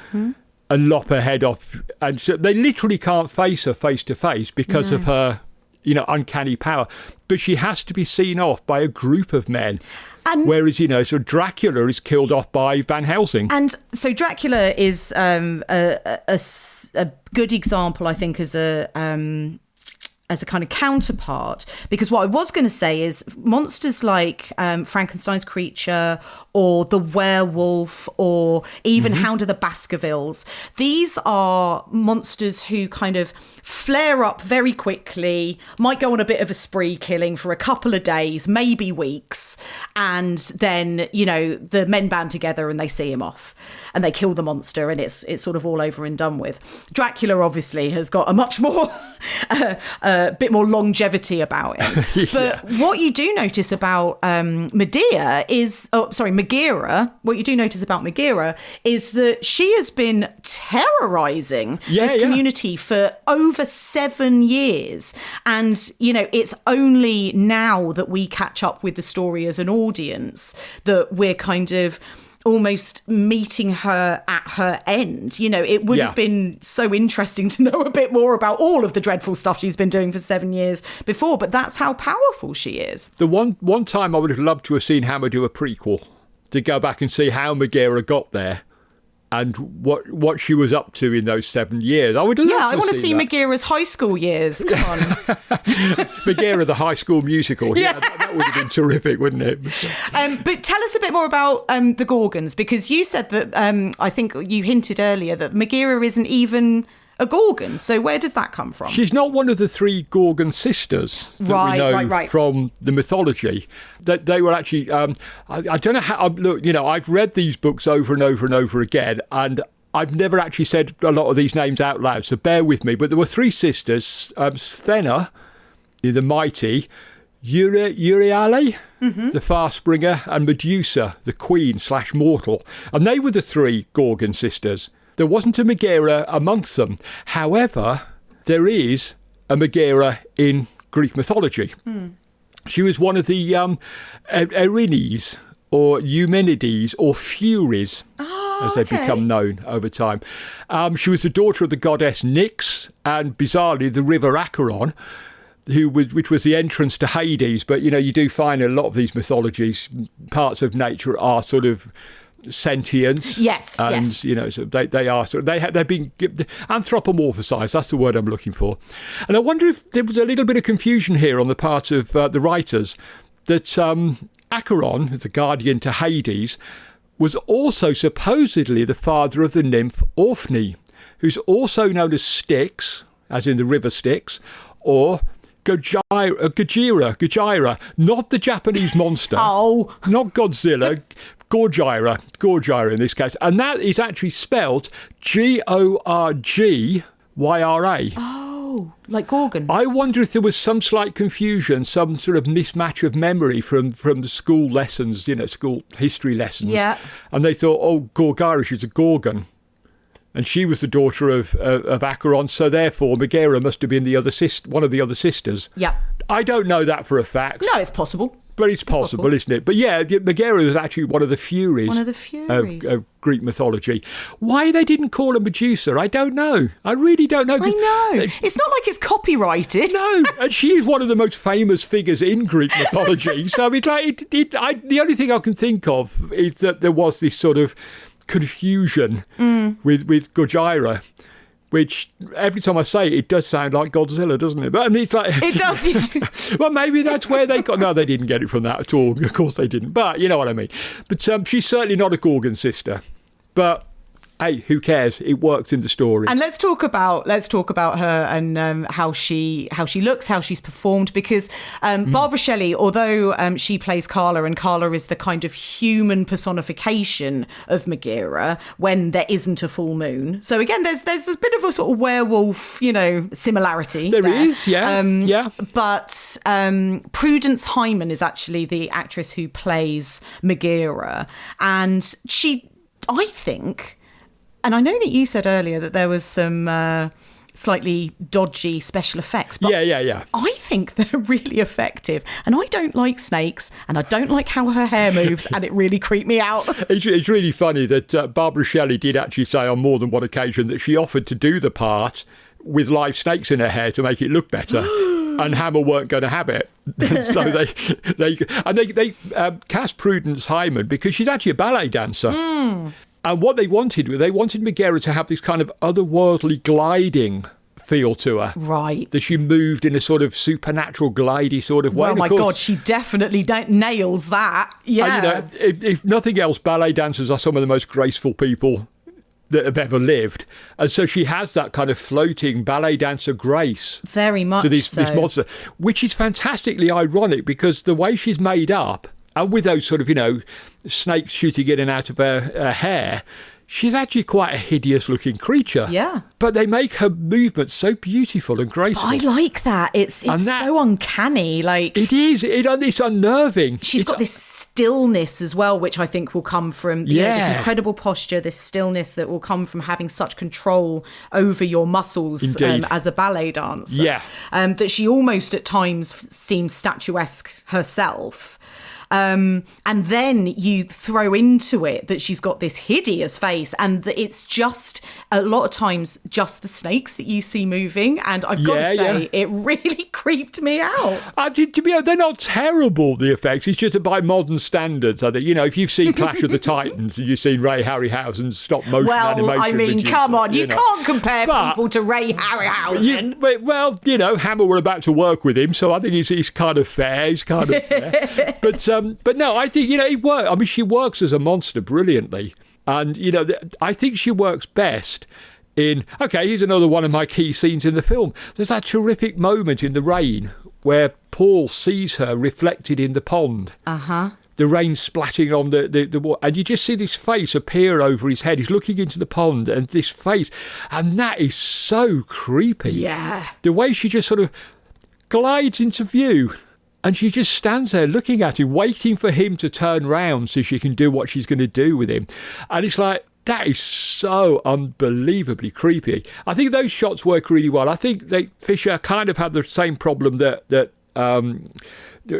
and lop her head off. And so they literally can't face her face to face because of her, you know, uncanny power. But she has to be seen off by a group of men. And whereas, you know, so Dracula is killed off by Van Helsing. And so Dracula is a good example, I think, as a kind of counterpart, because what I was going to say is monsters like Frankenstein's creature or the werewolf or even Hound of the Baskervilles, these are monsters who kind of flare up very quickly, might go on a bit of a spree killing for a couple of days, maybe weeks, and then, you know, the men band together and they see him off and they kill the monster and it's sort of all over and done with. Dracula obviously has got a much more a bit more longevity about him. But what you do notice about Medea is, Megaera, what you do notice about Megaera is that she has been terrorizing this community for over 7 years. And, you know, it's only now that we catch up with the story as an audience that we're kind of almost meeting her at her end. You know, it would have been so interesting to know a bit more about all of the dreadful stuff she's been doing for 7 years before, but that's how powerful she is. The one time I would have loved to have seen Hammer do a prequel, to go back and see how Megaera got there and what she was up to in those 7 years. I would love to I want to see that. Megaera's high school years. Come on. Megaera, the High School Musical. That would have been terrific, wouldn't it? But tell us a bit more about the Gorgons, because you said that, I think you hinted earlier, that Megaera isn't even a Gorgon. So where does that come from? She's not one of the 3 Gorgon sisters that we know from the mythology. That they were actually, I don't know how, look, you know, I've read these books over and over and over again, and I've never actually said a lot of these names out loud, so bear with me. But there were 3 sisters, Sthena, the mighty, Euryale, the far-springer, and Medusa, the queen/mortal. And they were the 3 Gorgon sisters. There wasn't a Megaera amongst them. However, there is a Megaera in Greek mythology. She was one of the Erinys or Eumenides or Furies, as they become known over time. She was the daughter of the goddess Nyx and, bizarrely, the river Acheron, which was the entrance to Hades. But, you know, you do find in a lot of these mythologies, parts of nature are sort of sentience. Yes, and yes. So they are sort of, they've been anthropomorphized. That's the word I'm looking for. And I wonder if there was a little bit of confusion here on the part of the writers that Acheron, the guardian to Hades, was also supposedly the father of the nymph Orphne, who's also known as Styx, as in the river Styx, or Gojira, not the Japanese monster. Oh. Not Godzilla, Gorgyra in this case. And that is actually spelled Gorgyra. Oh, like Gorgon. I wonder if there was some slight confusion, some sort of mismatch of memory from the school lessons, school history lessons. Yeah. And they thought, Gorgyra, she's a Gorgon. And she was the daughter of Acheron, so therefore Megaera must have been one of the other sisters. Yeah. I don't know that for a fact. No, it's possible. But it's possible, isn't it? But yeah, Megaera was actually one of the Furies. One of the Furies. Of Greek mythology. Why they didn't call her Medusa, I don't know. I really don't know. I know. It's not like it's copyrighted. No, and she is one of the most famous figures in Greek mythology. So the only thing I can think of is that there was this sort of confusion with Gorgyra, which every time I say it does sound like Godzilla, doesn't it? But I mean, it's like It does, yeah. Well, maybe that's where they got. No, they didn't get it from that at all. Of course they didn't. But you know what I mean. But she's certainly not a Gorgon sister. But hey, who cares? It works in the story. And let's talk about her and how she looks, how she's performed, because Barbara Shelley, although she plays Carla, and Carla is the kind of human personification of Megaera when there isn't a full moon. So again, there's a bit of a sort of werewolf, similarity. There is, yeah. But Prudence Hyman is actually the actress who plays Megaera, and she, I think. And I know that you said earlier that there was some slightly dodgy special effects. But yeah. I think they're really effective. And I don't like snakes, and I don't like how her hair moves, and it really creeped me out. It's really funny that Barbara Shelley did actually say on more than one occasion that she offered to do the part with live snakes in her hair to make it look better. And Hammer weren't going to have it. So they cast Prudence Hyman because she's actually a ballet dancer. And what they wanted Megaera to have this kind of otherworldly gliding feel to her. Right. That she moved in a sort of supernatural, glidey sort of way. Oh, my God, she definitely nails that. Yeah. And, if nothing else, ballet dancers are some of the most graceful people that have ever lived. And so she has that kind of floating ballet dancer grace. Very much to this monster, which is fantastically ironic because the way she's made up, and with those sort of, snakes shooting in and out of her hair, she's actually quite a hideous-looking creature. Yeah. But they make her movements so beautiful and graceful. I like that. It's so uncanny. Like it is. It's unnerving. She's got this stillness as well, which I think will come from this incredible posture, this stillness that will come from having such control over your muscles as a ballet dancer. Yeah. That she almost at times seems statuesque herself. And then you throw into it that she's got this hideous face, and that it's just a lot of times just the snakes that you see moving. And I've got to say, it really creeped me out. To be honest, they're not terrible, the effects. It's just by modern standards. I think, if you've seen Clash of the Titans and you've seen Ray Harryhausen's stop motion animation. Well, I mean, producer, come on, you can't compare people to Ray Harryhausen. Hammer were about to work with him, so I think he's kind of fair. He's kind of fair. But no, I think, it works. I mean, she works as a monster brilliantly. And, I think she works best in... OK, here's another one of my key scenes in the film. There's that terrific moment in the rain where Paul sees her reflected in the pond. Uh-huh. The rain splatting on the water. And you just see this face appear over his head. He's looking into the pond and this face. And that is so creepy. Yeah. The way she just sort of glides into view. And she just stands there looking at him, waiting for him to turn round so she can do what she's going to do with him. And it's like, that is so unbelievably creepy. I think those shots work really well. I think Fisher kind of had the same problem that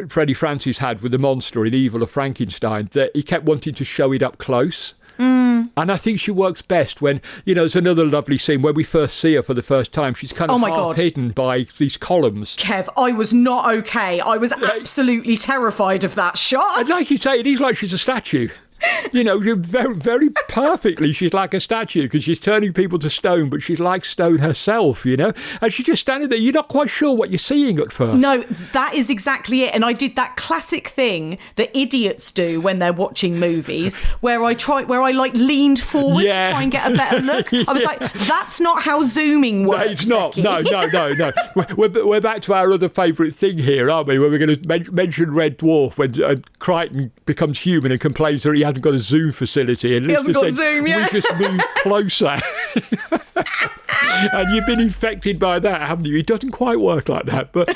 Freddie Francis had with the monster in Evil of Frankenstein, that he kept wanting to show it up close. And I think she works best when, there's another lovely scene where we first see her for the first time. She's kind of half hidden by these columns. Kev, I was not okay. I was absolutely terrified of that shot. And like you say, it is like she's a statue. You know, very, very perfectly, she's like a statue because she's turning people to stone, but she's like stone herself, you know? And she's just standing there. You're not quite sure what you're seeing at first. No, that is exactly it. And I did that classic thing that idiots do when they're watching movies, where I like leaned forward to try and get a better look. I was like, that's not how zooming works. No, it's not. Becky. No. We're back to our other favourite thing here, aren't we? Where we're going to mention Red Dwarf when Crichton becomes human and complains that he hasn't got a Zoom facility. And he hasn't got Zoom, yeah. We just moved closer. And you've been infected by that, haven't you? It doesn't quite work like that. But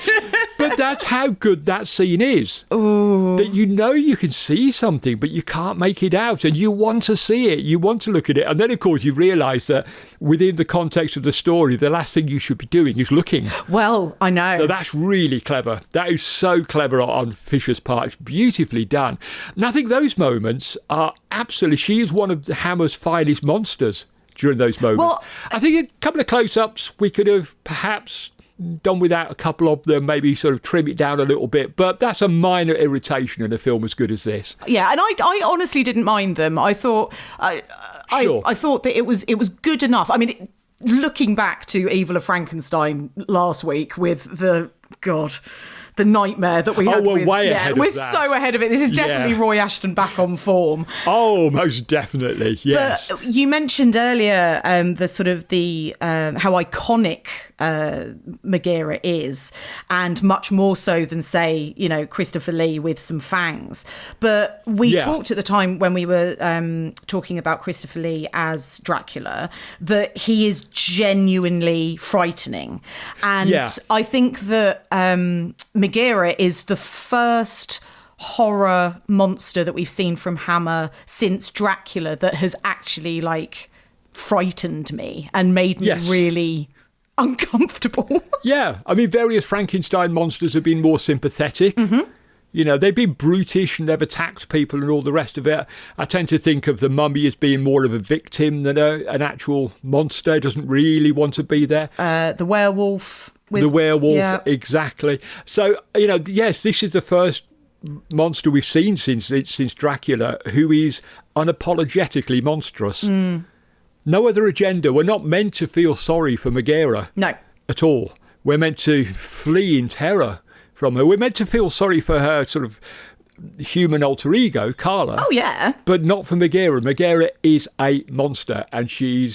that's how good that scene is. Ooh. That you know you can see something, but you can't make it out. And you want to see it. You want to look at it. And then, of course, you realise that within the context of the story, the last thing you should be doing is looking. Well, I know. So that's really clever. That is so clever on Fisher's part. It's beautifully done. And I think those moments are absolutely... She is one of Hammer's finest monsters during those moments. Well, I think a couple of close-ups we could have perhaps done without a couple of them, maybe sort of trim it down a little bit, but that's a minor irritation in a film as good as this. Yeah, and I honestly didn't mind them. I thought I thought that it was good enough. I mean, looking back to Evil of Frankenstein last week with the nightmare that we had. Oh, we're way ahead of that. We're so ahead of it. This is definitely Roy Ashton back on form. Oh, most definitely, yes. But you mentioned earlier the sort of the how iconic Megara is, and much more so than, say, you know, Christopher Lee with some fangs. But we talked at the time when we were talking about Christopher Lee as Dracula that he is genuinely frightening. And I think that Megara is the first horror monster that we've seen from Hammer since Dracula that has actually like frightened me and made me really uncomfortable. Yeah, I mean, various Frankenstein monsters have been more sympathetic. Mm-hmm. You know, they've been brutish and they've attacked people and all the rest of it. I tend to think of the mummy as being more of a victim than an actual monster. It doesn't really want to be there. The werewolf. Exactly. So, you know, yes, this is the first monster we've seen since Dracula who is unapologetically monstrous. No other agenda. We're not meant to feel sorry for Megara. No. At all. We're meant to flee in terror from her. We're meant to feel sorry for her sort of human alter ego, Carla. Oh, yeah. But not for Megara. Megara is a monster, and she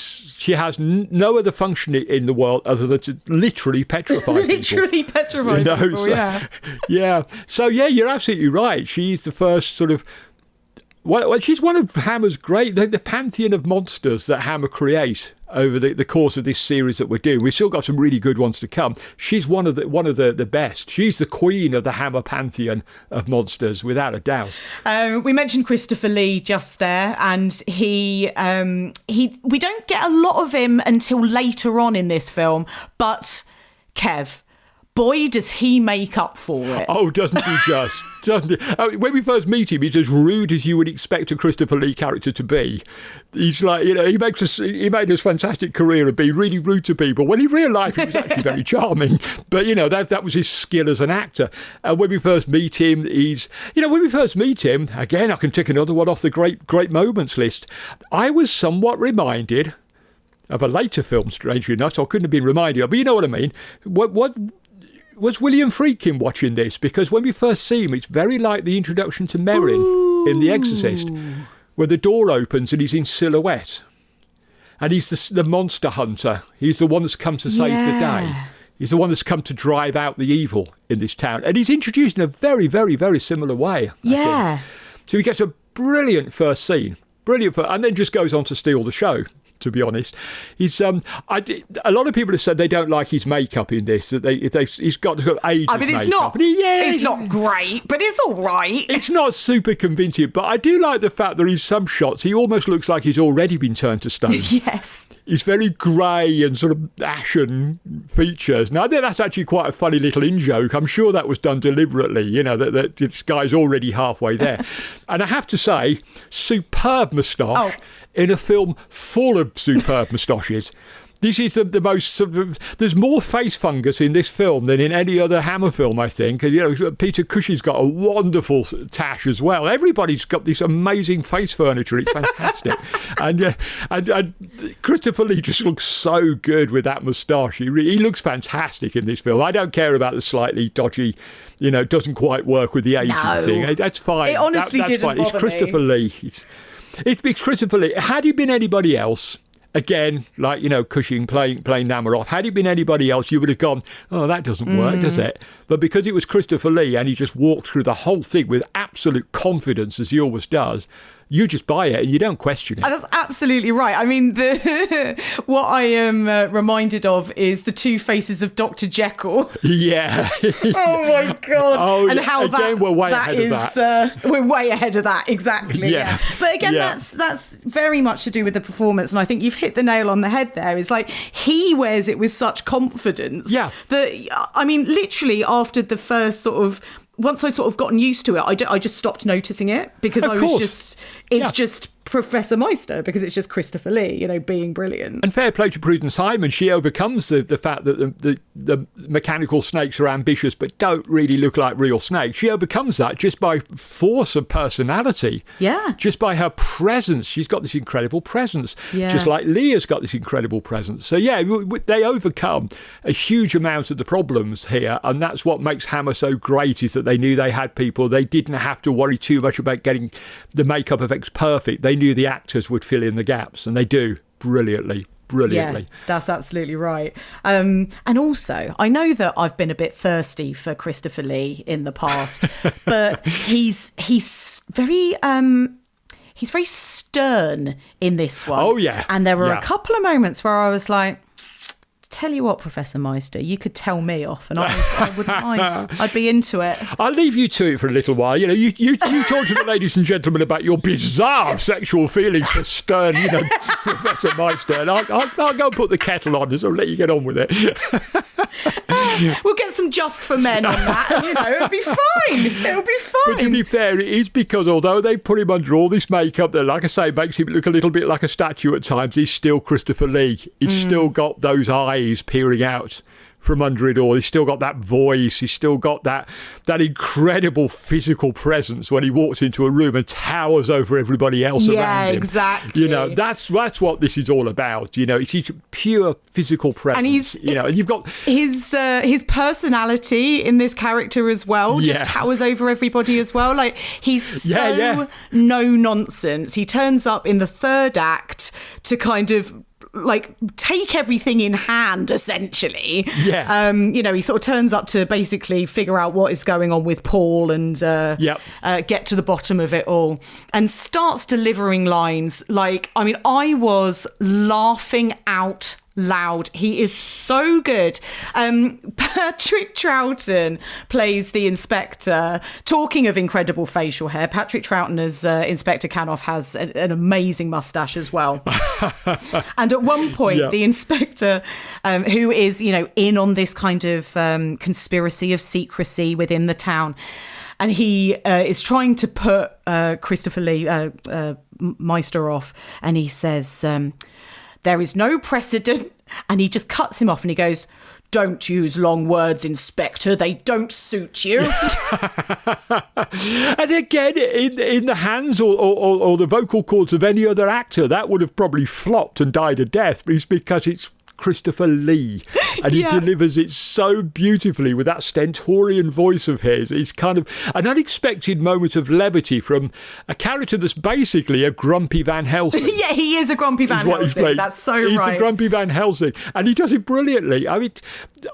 has no other function in the world other than to literally petrify people. Petrify people, so, yeah. Yeah. So, yeah, you're absolutely right. She's the first sort of... Well, she's one of Hammer's the pantheon of monsters that Hammer create over the course of this series that we're doing. We've still got some really good ones to come. She's one of the best. She's the queen of the Hammer pantheon of monsters, without a doubt. We mentioned Christopher Lee just there, and we don't get a lot of him until later on in this film, but Kev, boy, does he make up for it. Oh, doesn't he just? Doesn't he? When we first meet him, he's as rude as you would expect a Christopher Lee character to be. He's like, you know, he made his fantastic career of being really rude to people. When in real life, he was actually very charming. But, you know, that was his skill as an actor. And when we first meet him, again, I can tick another one off the great moments list. I was somewhat reminded of a later film, strangely enough, so I couldn't have been reminded of, but you know what I mean. What was William Friedkin watching this? Because when we first see him, it's very like the introduction to Merrin in The Exorcist, where the door opens and he's in silhouette. And he's the monster hunter. He's the one that's come to save the day. He's the one that's come to drive out the evil in this town. And he's introduced in a very, very, very similar way. I think. So he gets a brilliant first scene. And then just goes on to steal the show, to be honest. He's a lot of people have said they don't like his makeup in this, that he's got sort of age. I mean, it's makeup. it's not great, but it's all right. It's not super convincing, but I do like the fact that in some shots he almost looks like he's already been turned to stone. Yes. He's very grey and sort of ashen features. Now, I think that's actually quite a funny little in-joke. I'm sure that was done deliberately, you know, that this guy's already halfway there. And I have to say, superb moustache in a film full of superb moustaches. This is the most sort of, there's more face fungus in this film than in any other Hammer film, I think. And, Peter Cushing's got a wonderful tash as well. Everybody's got this amazing face furniture. It's fantastic. and Christopher Lee just looks so good with that moustache. He looks fantastic in this film. I don't care about the slightly dodgy, doesn't quite work with the aging thing. That's fine. It honestly that's didn't fine. bother It's Christopher me. Lee. It's Christopher Lee. Had he been anybody else, again, like, Cushing playing Namarov, had it been anybody else, you would have gone, oh, that doesn't work, does it? But because it was Christopher Lee and he just walked through the whole thing with absolute confidence, as he always does, you just buy it and you don't question it. That's absolutely right. I mean, what I am reminded of is the two faces of Dr. Jekyll. Yeah. Oh my God. Oh, and how again, we're way ahead of that. We're way ahead of that, exactly. Yeah. But again, Yeah. that's very much to do with the performance. And I think you've hit the nail on the head there. It's like he wears it with such confidence. Yeah. That, I mean, literally after the first sort of, once I sort of gotten used to it, I just stopped noticing it because Of I was course. it's just Professor Meister, because it's just Christopher Lee, being brilliant. And fair play to Prudence Hyman. She overcomes the fact that the mechanical snakes are ambitious but don't really look like real snakes. She overcomes that just by force of personality. Yeah. Just by her presence. She's got this incredible presence. Yeah. Just like Leah's got this incredible presence. So, yeah, they overcome a huge amount of the problems here. And that's what makes Hammer so great, is that they knew they had people. They didn't have to worry too much about getting the makeup effects perfect. They knew the actors would fill in the gaps, and they do brilliantly. Yeah, that's absolutely right. And also, I know that I've been a bit thirsty for Christopher Lee in the past, but he's very stern in this one. Oh, yeah. And there were Yeah. a couple of moments where I was like, tell you what, Professor Meister, you could tell me off and I wouldn't mind. I'd be into it. I'll leave you to it for a little while. You talk to the ladies and gentlemen about your bizarre sexual feelings for stern, Professor Meister, and I'll go and put the kettle on, so I'll let you get on with it. We'll get some Just for Men on that, and, it'll be fine. It'll be fine. But to be fair, it is because although they put him under all this makeup that, like I say, makes him look a little bit like a statue at times, he's still Christopher Lee. He's still got those eyes peering out from under it all. He's still got that voice. He's still got that incredible physical presence when he walks into a room and towers over everybody else around him. Yeah, exactly. That's what this is all about. It's his pure physical presence. And he's, and you've got his personality in this character as well. Just towers over everybody as well. Like, he's so no nonsense. He turns up in the third act to kind of like take everything in hand, essentially. He sort of turns up to basically figure out what is going on with Paul and get to the bottom of it all, and starts delivering lines like, I mean, I was laughing out loud. He is so good. Patrick Troughton plays the inspector. Talking of incredible facial hair, Patrick Troughton as Inspector Canoff has an amazing mustache as well. And at one point, the inspector, who is, in on this kind of conspiracy of secrecy within the town, and he is trying to put Christopher Lee Meister off, and he says, there is no precedent, and he just cuts him off and he goes, don't use long words, Inspector, they don't suit you. And again, in the hands or the vocal cords of any other actor, that would have probably flopped and died a death. It's because it's Christopher Lee, and he delivers it so beautifully with that stentorian voice of his. It's kind of an unexpected moment of levity from a character that's basically a grumpy Van Helsing. Yeah, he is a grumpy Van Helsing. That's so right. He's a grumpy Van Helsing, and he does it brilliantly. I mean,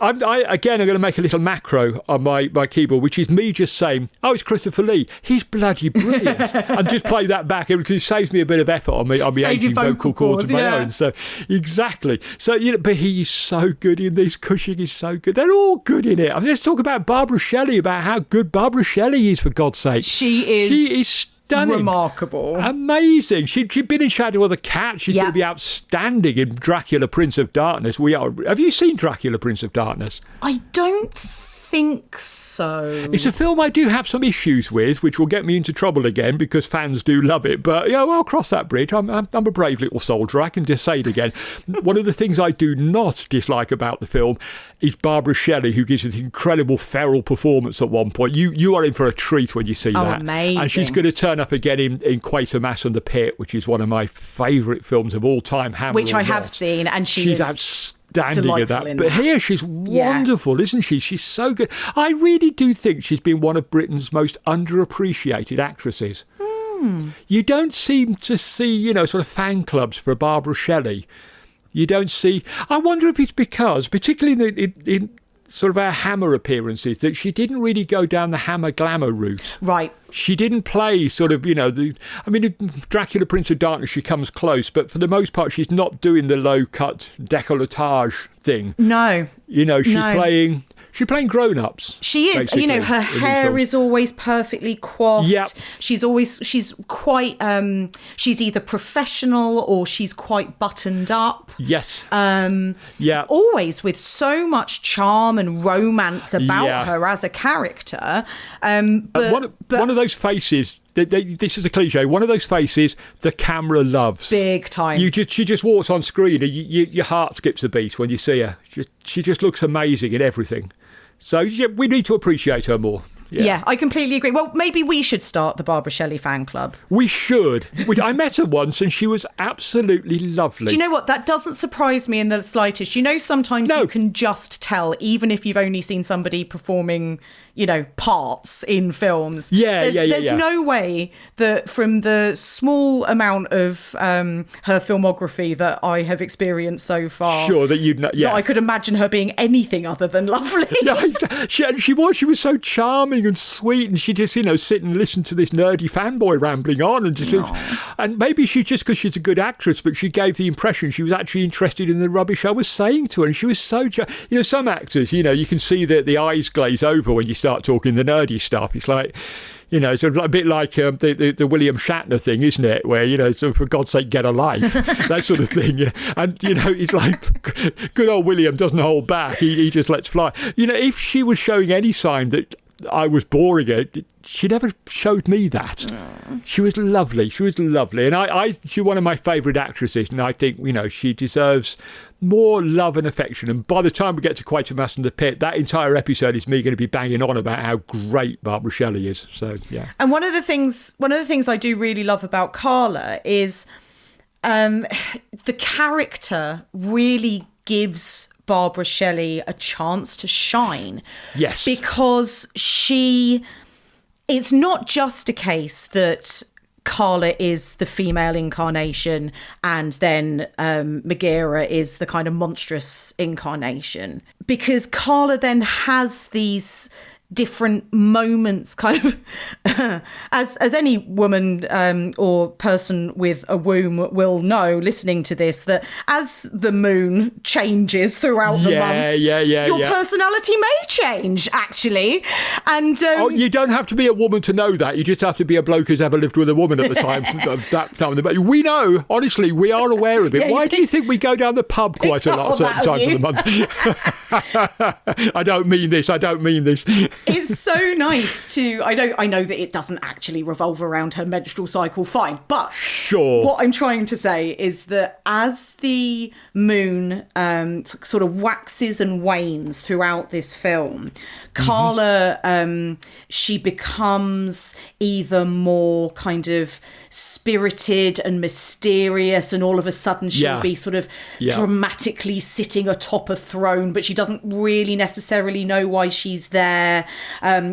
I'm going to make a little macro on my keyboard, which is me just saying, oh, it's Christopher Lee. He's bloody brilliant. And just play that back, because it saves me a bit of effort on my aging vocal cords of my own. So, exactly. So, but he is so good in this. Cushing is so good. They're all good in it. I mean, let's talk about Barbara Shelley, about how good Barbara Shelley is, for God's sake. She is stunning. Remarkable. Amazing. She'd been in Shadow of the Cat. She's going to be outstanding in Dracula, Prince of Darkness. Have you seen Dracula, Prince of Darkness? I don't think so. It's a film I do have some issues with, which will get me into trouble again because fans do love it. But, yeah, well, I'll cross that bridge. I'm a brave little soldier. I can just say it again. One of the things I do not dislike about the film is Barbara Shelley, who gives an incredible feral performance at one point. You are in for a treat when you see that. Amazing. And she's going to turn up again in Quatermass and the Pit, which is one of my favourite films of all time. Which I have seen, and she's outstanding at that. But here she's wonderful, isn't she? She's so good. I really do think she's been one of Britain's most underappreciated actresses. You don't seem to see, sort of fan clubs for Barbara Shelley. You don't see... I wonder if it's because, particularly in sort of our Hammer appearances, that she didn't really go down the Hammer glamour route. Right. She didn't play sort of, Dracula, Prince of Darkness, she comes close, but for the most part, she's not doing the low-cut décolletage thing. No. She's playing grown-ups. She is. Her hair is always perfectly coiffed. Yep. She's quite, she's either professional or she's quite buttoned up. Yes. Always with so much charm and romance about her as a character. But one of those faces... This is a cliche. One of those faces the camera loves. Big time. She just walks on screen and your heart skips a beat when you see her. She just looks amazing in everything. So we need to appreciate her more. Yeah, I completely agree. Well, maybe we should start the Barbara Shelley fan club. We should. I met her once and she was absolutely lovely. Do you know what? That doesn't surprise me in the slightest. Sometimes you can just tell, even if you've only seen somebody performing, parts in films. There's no way that from the small amount of her filmography that I have experienced so far, sure that you'd that I could imagine her being anything other than lovely. She was so charming and sweet, and she just sit and listen to this nerdy fanboy rambling on, and and maybe she's just because she's a good actress, but she gave the impression she was actually interested in the rubbish I was saying to her, and she was so some actors you can see that the eyes glaze over when you start talking the nerdy stuff. It's like it's a bit like the William Shatner thing, isn't it? Where, so for God's sake, get a life, that sort of thing. And, it's like good old William doesn't hold back. He just lets fly. If she was showing any sign that I was boring her, she never showed me that. She was lovely. And she's one of my favourite actresses. And I think, she deserves more love and affection. And by the time we get to Quatermass and the Pit, that entire episode is me going to be banging on about how great Barbara Shelley is. So, yeah. And one of the things I do really love about Carla is the character really gives Barbara Shelley a chance to shine. Yes. Because it's not just a case that Carla is the female incarnation and then Megara is the kind of monstrous incarnation. Because Carla then has these different moments, kind of as any woman or person with a womb will know listening to this, that as the moon changes throughout the month, your personality may change, actually. And you don't have to be a woman to know that. You just have to be a bloke who's ever lived with a woman at the time of that time. But we know, honestly, we are aware of it. Why do you think we go down the pub quite a lot at certain times of the month? I don't mean this. It's so nice to... I know that it doesn't actually revolve around her menstrual cycle, fine, but sure. What I'm trying to say is that as the moon sort of waxes and wanes throughout this film, Carla, she becomes either more kind of spirited and mysterious, and all of a sudden she'll be sort of dramatically sitting atop a throne, but she doesn't really necessarily know why she's there.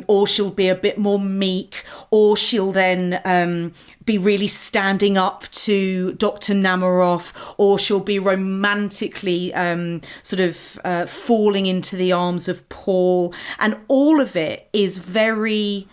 Or she'll be a bit more meek, or she'll then be really standing up to Dr. Namarov, or she'll be romantically falling into the arms of Paul. And all of it is very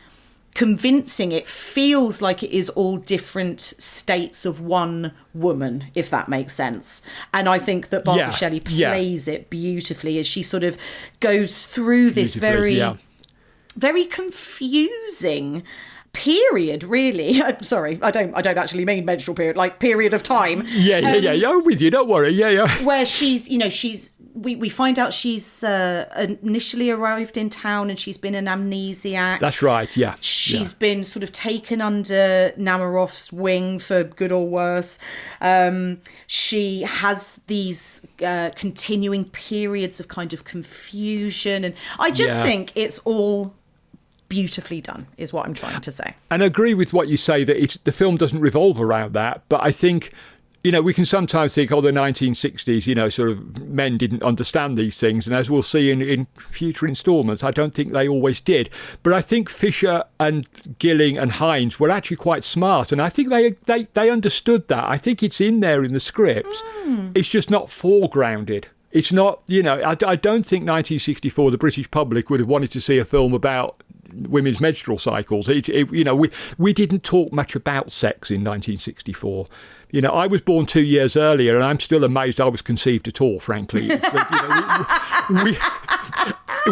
convincing. It feels like it is all different states of one woman, if that makes sense. And I think that Barbara Shelley plays it beautifully as she sort of goes through this very confusing period, really. Sorry, I don't actually mean menstrual period, like period of time. I'm with you, don't worry. Where she's we find out she's initially arrived in town and she's been an amnesiac. That's right, yeah. She's been sort of taken under Namarov's wing for good or worse. She has these continuing periods of kind of confusion. And I just think it's all beautifully done, is what I'm trying to say. And I agree with what you say, that the film doesn't revolve around that. But I think, we can sometimes think, the 1960s, sort of men didn't understand these things. And as we'll see in future instalments, I don't think they always did. But I think Fisher and Gilling and Hines were actually quite smart. And I think they understood that. I think it's in there in the script. It's just not foregrounded. It's not, I don't think 1964, the British public would have wanted to see a film about women's menstrual cycles. We didn't talk much about sex in 1964. I was born 2 years earlier, and I'm still amazed I was conceived at all, frankly.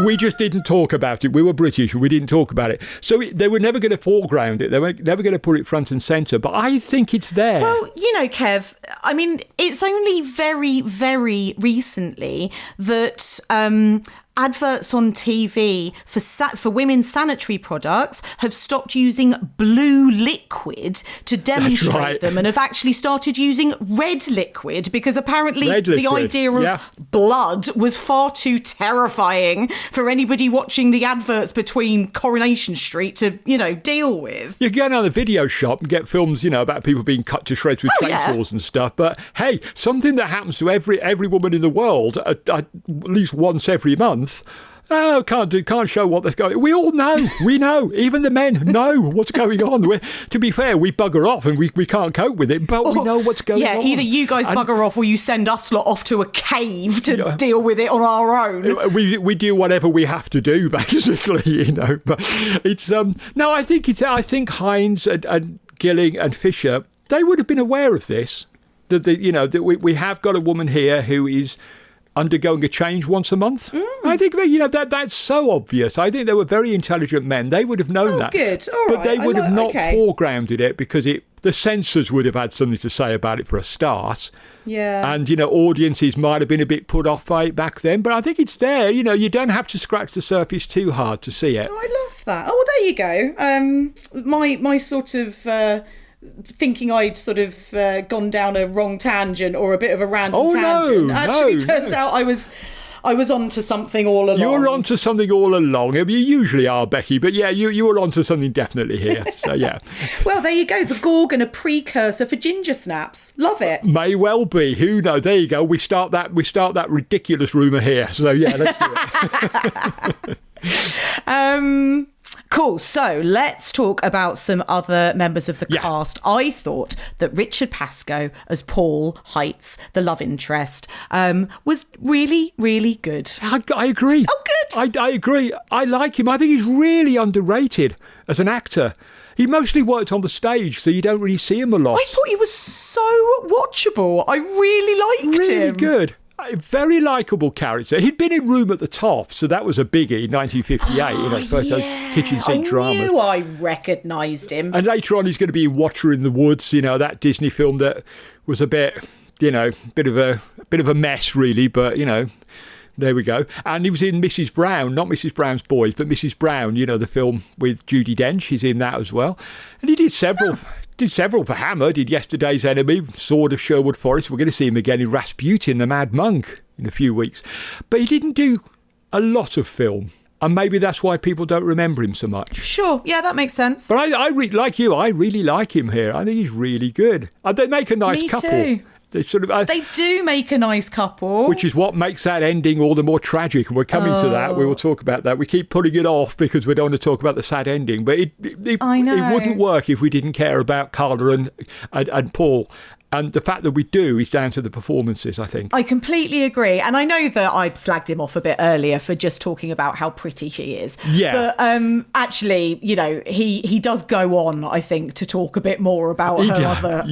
We just didn't talk about it. We were British, and we didn't talk about it. So they were never going to foreground it. They were never going to put it front and centre. But I think it's there. Well, Kev, I mean, it's only very, very recently that adverts on TV for women's sanitary products have stopped using blue liquid to demonstrate them and have actually started using red liquid, because apparently the idea of blood was far too terrifying for anybody watching the adverts between Coronation Street to, deal with. You go down the video shop and get films, about people being cut to shreds with chainsaws and stuff. But hey, something that happens to every woman in the world at least once every month. Oh, can't show what they're going. We all know. We know. Even the men know what's going on. To be fair, we bugger off and we can't cope with it, but we know what's going on. Yeah, either you guys bugger off or you send us lot off to a cave to deal with it on our own. We do whatever we have to do, basically, But it's no, I think Hines and Gilling and Fisher, they would have been aware of this. That we have got a woman here who is undergoing a change once a month. I think that's so obvious. I think they were very intelligent men. They would have known that. Good. All but right. they would have not foregrounded it, because the censors would have had something to say about it for a start. Yeah. And, audiences might have been a bit put off by it back then. But I think it's there. You don't have to scratch the surface too hard to see it. Oh, I love that. Oh, well, there you go. My sort of... thinking I'd sort of gone down a wrong tangent or a bit of a random tangent. Actually, turns out I was onto something all along. You were onto something all along. I mean, you usually are, Becky, but yeah, you were onto something definitely here. So yeah. Well, there you go. The Gorgon, a precursor for ginger snaps. Love it. May well be. Who knows? There you go. We start that ridiculous rumour here. So yeah, let's do it. Cool. So let's talk about some other members of the cast. I thought that Richard Pascoe as Paul Heights, the love interest, was really, really good. I agree. Oh, good. I agree. I like him. I think he's really underrated as an actor. He mostly worked on the stage, so you don't really see him a lot. I thought he was so watchable. I really liked him. Really good. A very likeable character. He'd been in Room at the Top, so that was a biggie, 1958, first those kitchen sink dramas. I knew I recognised him. And later on he's going to be in Watcher in the Woods, that Disney film that was a bit, bit of a mess really, but, there we go. And he was in Mrs. Brown, not Mrs. Brown's Boys, but Mrs. Brown, the film with Judi Dench. He's in that as well. And he did several... for Hammer, did Yesterday's Enemy, Sword of Sherwood Forest. We're going to see him again in Rasputin, the Mad Monk, in a few weeks. But he didn't do a lot of film. And maybe that's why people don't remember him so much. Sure, yeah, that makes sense. But like you, I really like him here. I think he's really good. And they make a nice couple. Me too. They do make a nice couple. Which is what makes that ending all the more tragic. And we're coming to that. We will talk about that. We keep putting it off because we don't want to talk about the sad ending. But it wouldn't work if we didn't care about Carla and Paul. And the fact that we do is down to the performances, I think. I completely agree. And I know that I slagged him off a bit earlier for just talking about how pretty she is. Yeah. But actually, he does go on, I think, to talk a bit more about her other...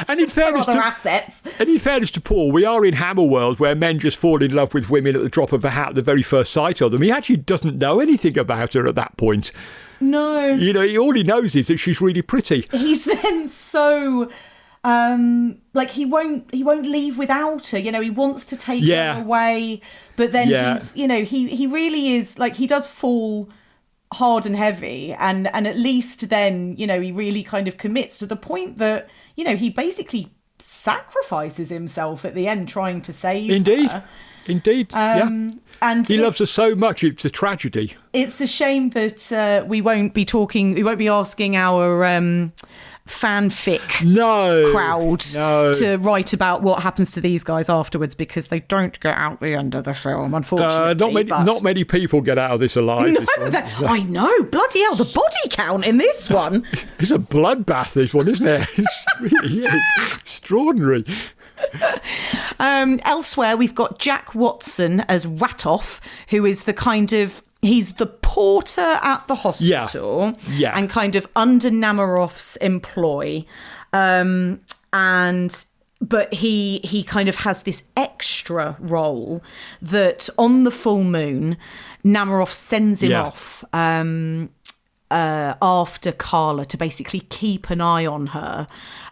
And in fairness to assets. And in fairness to Paul, we are in Hammer world where men just fall in love with women at the drop of a hat at the very first sight of them. He actually doesn't know anything about her at that point. No. All he knows is that she's really pretty. He's then so... like he won't leave without her. You know, he wants to take her away, but then he's, you know, he really is like, he does fall hard and heavy, and at least then, you know, he really kind of commits to the point that, you know, he basically sacrifices himself at the end trying to save her. Indeed. And he loves her so much, it's a tragedy. It's a shame that we won't be asking our fanfic crowd to write about what happens to these guys afterwards, because they don't get out the end of the film, unfortunately. Not many people get out of this alive. I know, bloody hell, the body count in this one. It's a bloodbath, this one, isn't it? It's really extraordinary. Elsewhere, we've got Jack Watson as Ratoff, who is he's the porter at the hospital and kind of under Namarov's employ. But he kind of has this extra role that on the full moon, Namarov sends him off after Carla to basically keep an eye on her.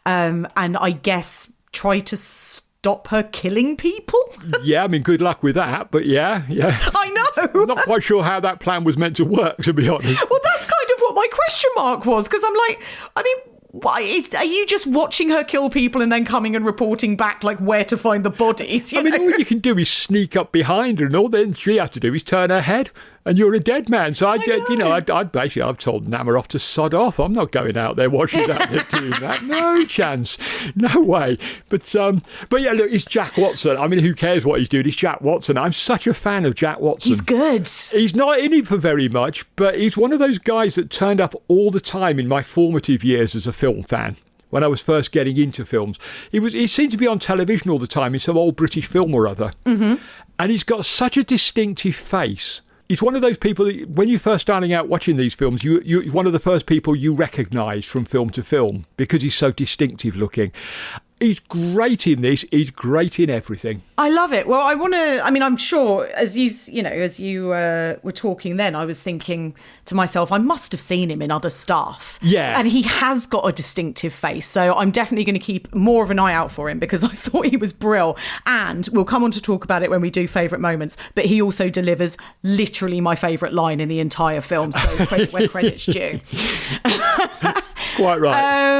And I guess try to stop her killing people. I mean, good luck with that, but yeah. I know. I'm not quite sure how that plan was meant to work, to be honest. Well, that's kind of what my question mark was, because I'm like, I mean, why are you just watching her kill people and then coming and reporting back like where to find the bodies? I mean, all you can do is sneak up behind her, and all then she has to do is turn her head, and you're a dead man. So I've told Namarov to sod off. I'm not going out there while she's out there doing that. No chance, no way. But yeah, look, it's Jack Watson. I mean, who cares what he's doing? It's Jack Watson. I'm such a fan of Jack Watson. He's good. He's not in it for very much, but he's one of those guys that turned up all the time in my formative years as a film fan. When I was first getting into films, he seemed to be on television all the time in some old British film or other, and he's got such a distinctive face. He's one of those people that, when you're first starting out watching these films, he's one of the first people you recognise from film to film because he's so distinctive looking. He's great in this. He's great in everything. I love it. Well, I'm sure as you were talking then, I was thinking to myself, I must have seen him in other stuff. Yeah. And he has got a distinctive face. So I'm definitely going to keep more of an eye out for him, because I thought he was brill. And we'll come on to talk about it when we do favourite moments. But he also delivers literally my favourite line in the entire film. So credit where credit's due. Quite right.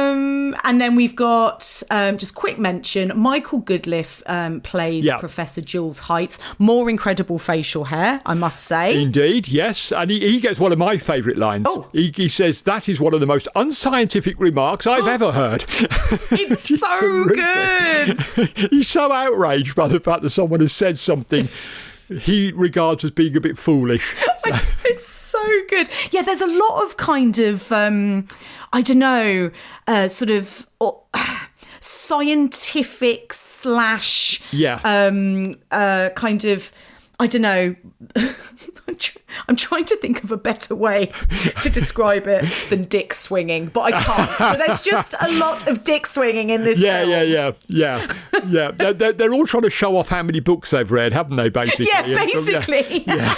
And then we've got, just quick mention, Michael Goodliff plays Professor Jules Heights. More incredible facial hair, I must say. Indeed, yes. And he gets one of my favourite lines. Oh. He says, that is one of the most unscientific remarks I've ever heard. It's so good. He's so outraged by the fact that someone has said something he regards as being a bit foolish. It's so good. Yeah, there's a lot of kind of, sort of scientific slash kind of, I don't know. I'm trying to think of a better way to describe it than dick swinging, but I can't. So there's just a lot of dick swinging in this film. Yeah. They're all trying to show off how many books they've read, haven't they, basically? Yeah, basically. Yeah.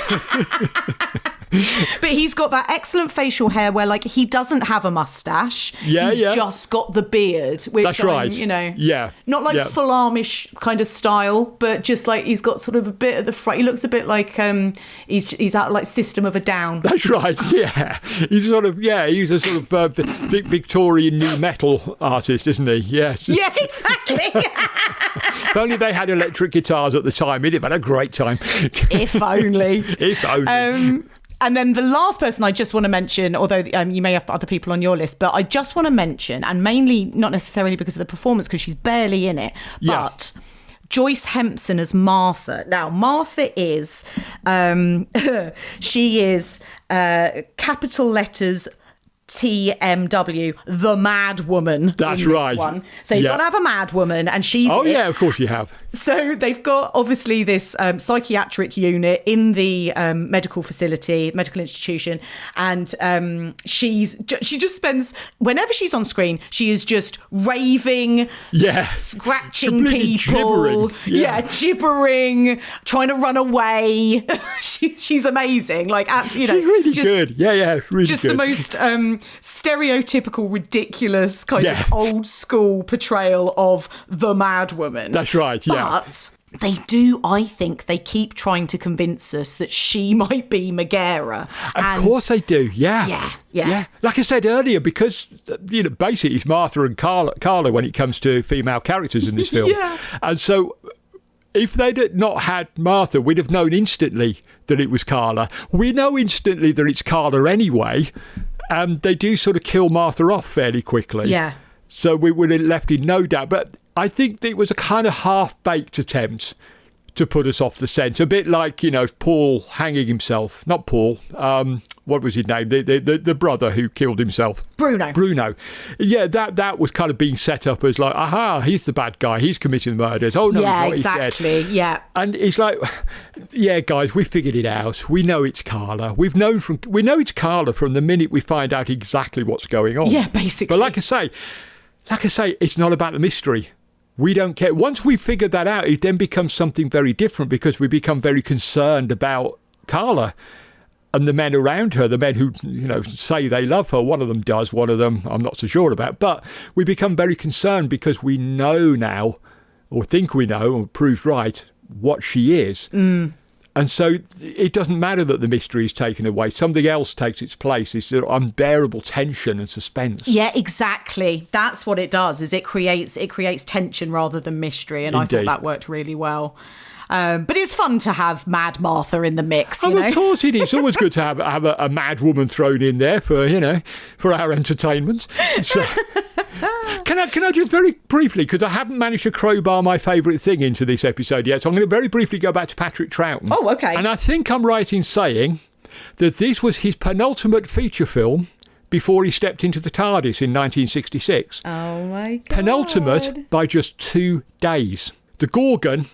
But he's got that excellent facial hair where, like, he doesn't have a mustache. He's just got the beard. Which that's right. Not like full Amish kind of style, but just like he's got sort of a bit at the front. He looks a bit like he's out like System of a Down. That's right. Yeah, he's a sort of Victorian new metal artist, isn't he? Yes. Yeah, exactly. If only they had electric guitars at the time, he'd have had a great time. If only. If only. And then the last person I just want to mention, although you may have other people on your list, but I just want to mention, and mainly not necessarily because of the performance, because she's barely in it, but Joyce Hempson as Martha. Now, Martha is, she is capital letters TMW, the mad woman. That's in this right. One. So you've got to have a mad woman, and she's yeah, of course you have. So they've got obviously this psychiatric unit in the medical facility, medical institution, and she just spends, whenever she's on screen, she is just raving, scratching people, gibbering, trying to run away. She's amazing, like absolutely. She's really good. Yeah, really just good. The most stereotypical, ridiculous kind of old school portrayal of the mad woman. That's right, yeah. But they do, I think, they keep trying to convince us that she might be Megara. Of course they do, yeah. Yeah. Like I said earlier, because, basically it's Martha and Carla when it comes to female characters in this film. Yeah. And so if they'd not had Martha, we'd have known instantly that it was Carla. We know instantly that it's Carla anyway. And they do sort of kill Martha off fairly quickly. Yeah. So we would have left in no doubt. But I think it was a kind of half-baked attempt to put us off the scent. A bit like, Paul hanging himself. Not Paul. What was his name? The brother who killed himself. Bruno. Yeah, that was kind of being set up as like, aha, he's the bad guy. He's committing murders. Oh, no, yeah, he's not. exactly. He's dead. Yeah. And it's like, yeah, guys, we figured it out. We know it's Carla. We know it's Carla from the minute we find out exactly what's going on. Yeah, basically. But like I say, it's not about the mystery. We don't care. Once we figured that out, it then becomes something very different because we become very concerned about Carla and the men around her, the men who, say they love her. One of them does, one of them I'm not so sure about. But we become very concerned because we know now, or think we know, or proved right, what she is. Mm. And so it doesn't matter that the mystery is taken away. Something else takes its place. It's unbearable tension and suspense. Yeah, exactly. That's what it does, is it creates tension rather than mystery. And Indeed. I thought that worked really well. But it's fun to have Mad Martha in the mix, you know? Of course it is. It's always good to have a mad woman thrown in there for our entertainment. So, Can I just very briefly, because I haven't managed to crowbar my favourite thing into this episode yet, so I'm going to very briefly go back to Patrick Troughton. Oh, okay. And I think I'm right in saying that this was his penultimate feature film before he stepped into the TARDIS in 1966. Oh, my God. Penultimate by just 2 days. The Gorgon,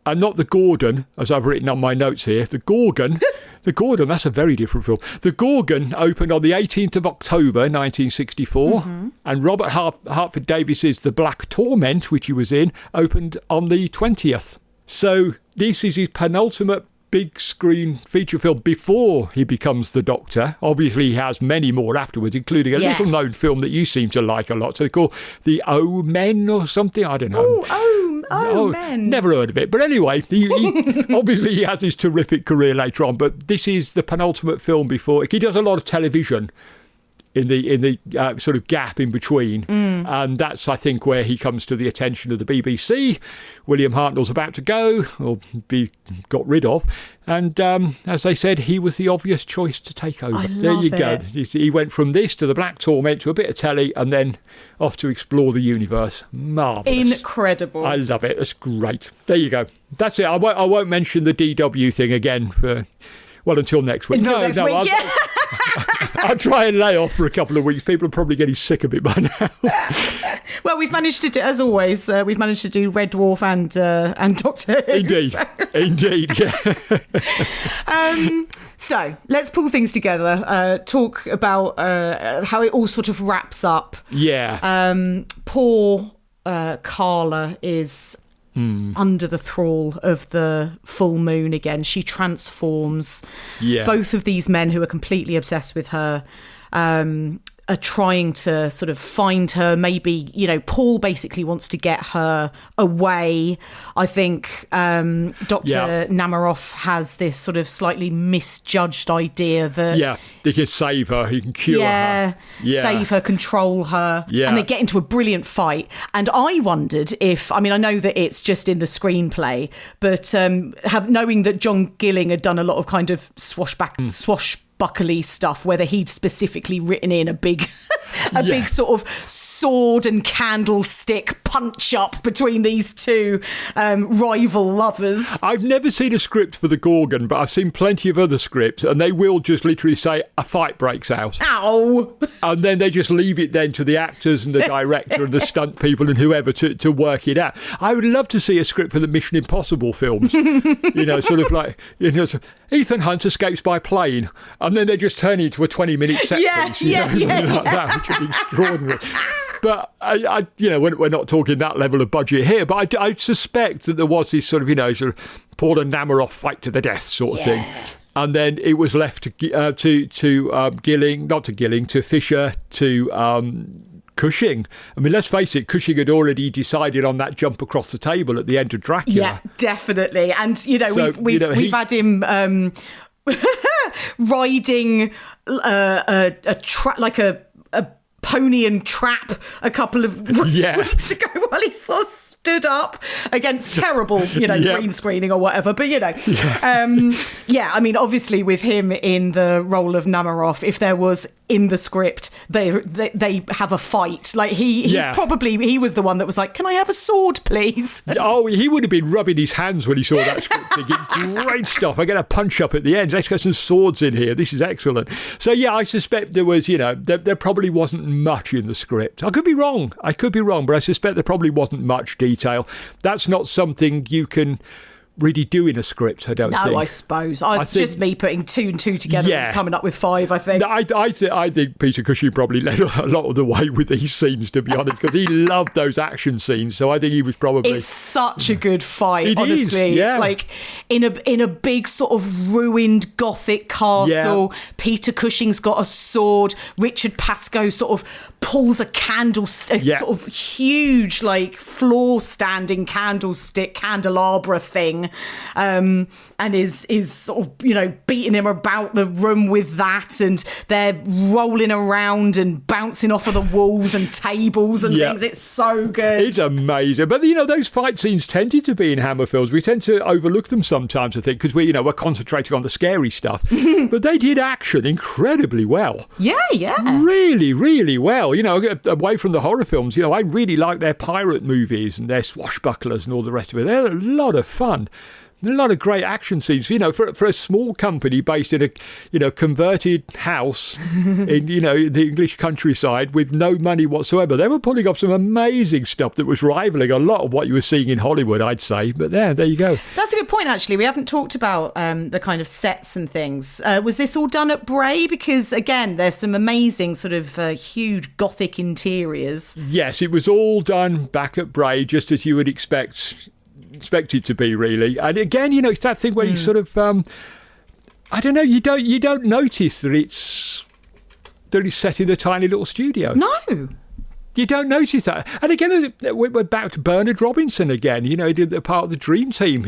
and not the Gordon, as I've written on my notes here, the Gorgon... The Gorgon, that's a very different film. The Gorgon opened on the 18th of October, 1964, and Robert Hartford Davis's The Black Torment, which he was in, opened on the 20th. So this is his penultimate big screen feature film before he becomes the Doctor. Obviously, he has many more afterwards, including a little known film that you seem to like a lot. So they call The O-Men or something. I don't know. Oh, men. Never heard of it. But anyway, he obviously he has his terrific career later on. But this is the penultimate film before. He does a lot of television in the sort of gap in between. And that's, I think, where he comes to the attention of the BBC. William Hartnell's about to go, or be got rid of. And as they said, he was the obvious choice to take over. There you go. He went from this to The Black Torment to a bit of telly and then off to explore the universe. Marvellous. Incredible. I love it. It's great. There you go. That's it. I won't mention the DW thing again until next week. Next week, yeah. I'll try and lay off for a couple of weeks. People are probably getting sick of it by now. Well, we've managed to do, as always, we've managed to do Red Dwarf and Doctor Who. Indeed, yeah. So let's pull things together. Talk about how it all sort of wraps up. Yeah. Poor Carla is under the thrall of the full moon again. She transforms. Yeah. Both of these men who are completely obsessed with her are trying to sort of find her. Maybe, Paul basically wants to get her away. I think Dr. Namarov has this sort of slightly misjudged idea that... he can save her, he can cure her. Save her, control her. Yeah. And they get into a brilliant fight. And I wondered if... I know that it's just in the screenplay, but knowing that John Gilling had done a lot of kind of swashbuckly stuff, whether he'd specifically written in a big big sort of sword and candlestick punch up between these two rival lovers. I've never seen a script for the Gorgon, but I've seen plenty of other scripts, and they will just literally say a fight breaks out. Ow! And then they just leave it then to the actors and the director and the stunt people and whoever to work it out. I would love to see a script for the Mission Impossible films. Sort of like, Ethan Hunt escapes by plane, and then they just turn it into a 20-minute set piece. Like that, which would be extraordinary. But we're not talking that level of budget here. But I suspect that there was this sort of Paul and Namarov fight to the death sort of thing. And then it was left to Gilling, not to Gilling, to Fisher, to Cushing. I mean, let's face it, Cushing had already decided on that jump across the table at the end of Dracula. Yeah, definitely. And, we've had him riding a pony and trap a couple of weeks ago while he sort of stood up against terrible, green screening or whatever. But, I mean, obviously with him in the role of Namarov, if there was in the script, they have a fight. Like he was the one that was like, can I have a sword, please? Oh, he would have been rubbing his hands when he saw that script thinking, great stuff. I get a punch up at the end. Let's get some swords in here. This is excellent. So, I suspect there was, there probably wasn't much in the script. I could be wrong, but I suspect there probably wasn't much detail. That's not something you can really do in a script, I don't think. No, I suppose. It's just me putting 2 and 2 together and coming up with 5, I think. I think Peter Cushing probably led a lot of the way with these scenes, to be honest, because he loved those action scenes, so I think he was probably... It's such a good fight, honestly. Is, yeah. Like, in a big sort of ruined Gothic castle, Peter Cushing's got a sword, Richard Pascoe sort of pulls a sort of huge, like, floor-standing candelabra thing, and is sort of, beating him about the room with that, and they're rolling around and bouncing off of the walls and tables and things. It's so good. It's amazing. But, those fight scenes tended to be in Hammer films. We tend to overlook them sometimes, I think, because we're concentrating on the scary stuff. But they did action incredibly well. Yeah. Really, really well. Away from the horror films, I really like their pirate movies and their swashbucklers and all the rest of it. They're a lot of fun. A lot of great action scenes, for a small company based in a converted house in, the English countryside with no money whatsoever. They were pulling off some amazing stuff that was rivaling a lot of what you were seeing in Hollywood, I'd say. But there you go. That's a good point, actually. We haven't talked about the kind of sets and things. Was this all done at Bray? Because, again, there's some amazing sort of huge Gothic interiors. Yes, it was all done back at Bray, just as you would expected to be, really. And again, it's that thing where you sort of I don't know, you don't notice that it's set in a tiny little studio. No, you don't notice that. And again, we're back to Bernard Robinson again. He did the part of the Dream Team.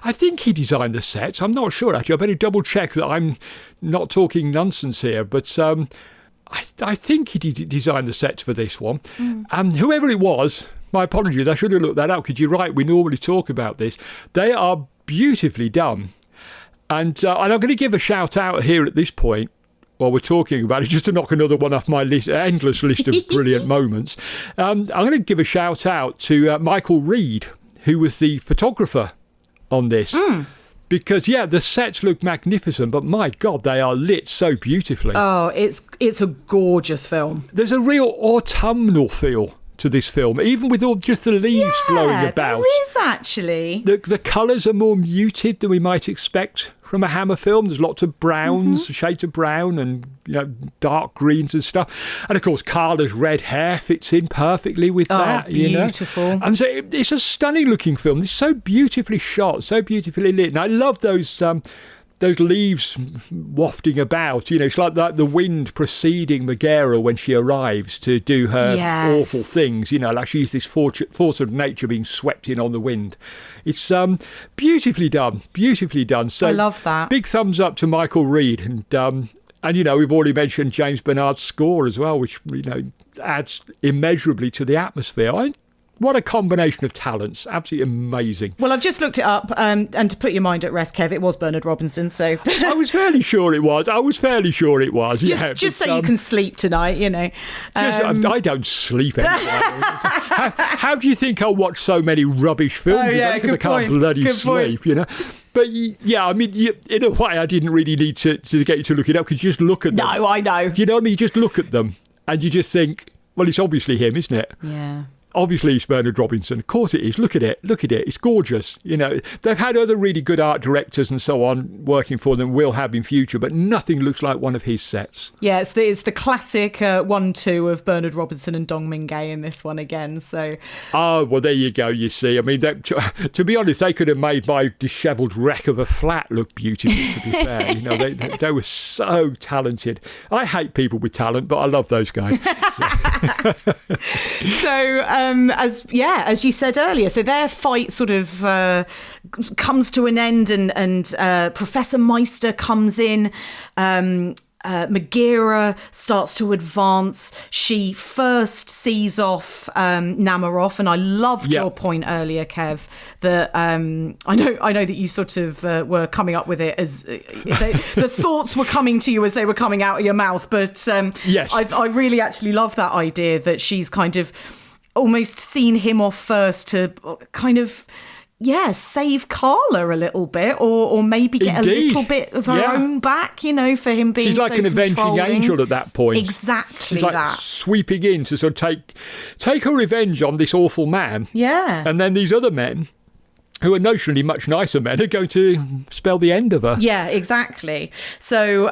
I think he designed the sets. I'm not sure, actually. I better double check that I'm not talking nonsense here, but I think he designed the sets for this one. Whoever it was, my apologies, I should have looked that up, because you're right, we normally talk about this. They are beautifully done. And I'm going to give a shout out here at this point, while we're talking about it, just to knock another one off my endless list of brilliant moments. I'm going to give a shout out to Michael Reed, who was the photographer on this. Because, the sets look magnificent, but my God, they are lit so beautifully. Oh, it's a gorgeous film. There's a real autumnal feel to this film, even with all just the leaves blowing about. There is, actually. The colours are more muted than we might expect from a Hammer film. There's lots of browns, shades of brown, and dark greens and stuff. And of course, Carla's red hair fits in perfectly with that. Beautiful. And so it's a stunning looking film. It's so beautifully shot, so beautifully lit. And I love those leaves wafting about. It's like the wind preceding Megara when she arrives to do her awful things. Like she's this force of nature being swept in on the wind. It's beautifully done. So I love that. Big thumbs up to Michael Reed. And we've already mentioned James Bernard's score as well, which adds immeasurably to the atmosphere. What a combination of talents. Absolutely amazing. Well, I've just looked it up, and to put your mind at rest, Kev, it was Bernard Robinson, so... I was fairly sure it was. Just so you can sleep tonight, I don't sleep anymore. How do you think I'll watch so many rubbish films? Because I can't bloody sleep, But I mean, in a way, I didn't really need to get you to look it up, because you just look at them. No, I know. Do you know what I mean? You just look at them, and you just think, well, it's obviously him, isn't it? Yeah. obviously it's Bernard Robinson. Of course it is. Look at it. It's gorgeous. You know, they've had other really good art directors and so on working for them, will have in future, but nothing looks like one of his sets. Yeah, it's the classic 1-2 of Bernard Robinson and Dong Ming-gay in this one again. So, oh well, there you go. You see, I mean, to be honest, they could have made my dishevelled wreck of a flat look beautiful. To be fair, you know, they were so talented. I hate people with talent, but I love those guys. So, as you said earlier, so their fight sort of comes to an end, and Professor Meister comes in. Megara starts to advance. She first sees off Namarov, and I loved your point earlier, Kev, that I know that you sort of were coming up with it as the thoughts were coming to you as they were coming out of your mouth. But yes, I really actually love that idea that she's kind of almost seen him off first to kind of save Carla a little bit, or maybe get Indeed. a little bit of her own back, you know, for him being she's like so an avenging controlling. angel at that point. Exactly. She's like that. sweeping in to sort of take her revenge on this awful man. Yeah. And then these other men, who are notionally much nicer men, are going to spell the end of her. Yeah, exactly. So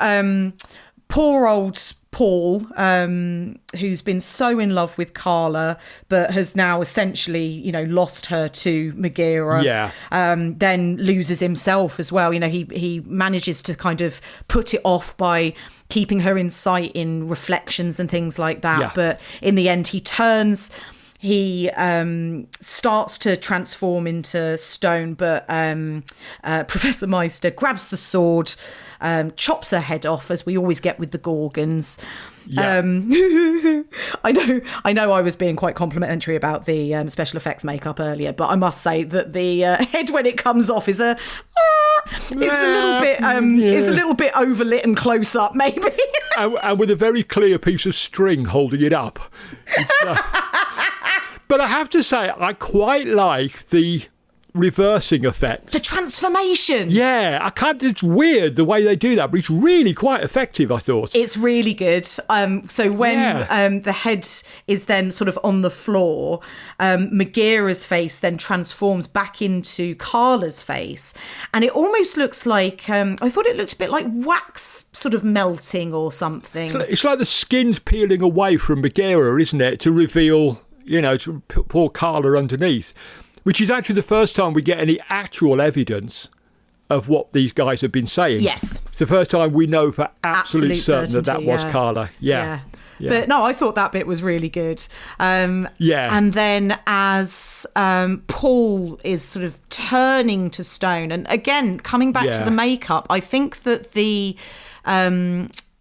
poor old Paul, who's been so in love with Carla, but has now essentially, you know, lost her to Megara. Then loses himself as well. You know, he manages to kind of put it off by keeping her in sight in reflections and things like that. Yeah. But in the end, he turns. He starts to transform into stone, but Professor Meister grabs the sword, chops her head off, as we always get with the Gorgons. Yeah. I know I was being quite complimentary about the special effects makeup earlier, but I must say that the head when it comes off is it's a little bit overlit and close up, maybe. and with a very clear piece of string holding it up. But I have to say, I quite like the reversing effect. The transformation. Yeah, it's weird the way they do that, but it's really quite effective, I thought. It's really good. So when the head is then sort of on the floor, Megara's face then transforms back into Carla's face. And it almost looks like, I thought it looked a bit like wax sort of melting or something. It's like the skin's peeling away from Megara, isn't it, to reveal, you know, to poor Carla underneath. Which is actually the first time we get any actual evidence of what these guys have been saying. Yes. It's the first time we know for absolute certain that was Carla. Yeah. But no, I thought that bit was really good. And then as Paul is sort of turning to stone, and again, coming back to the makeup, I think that the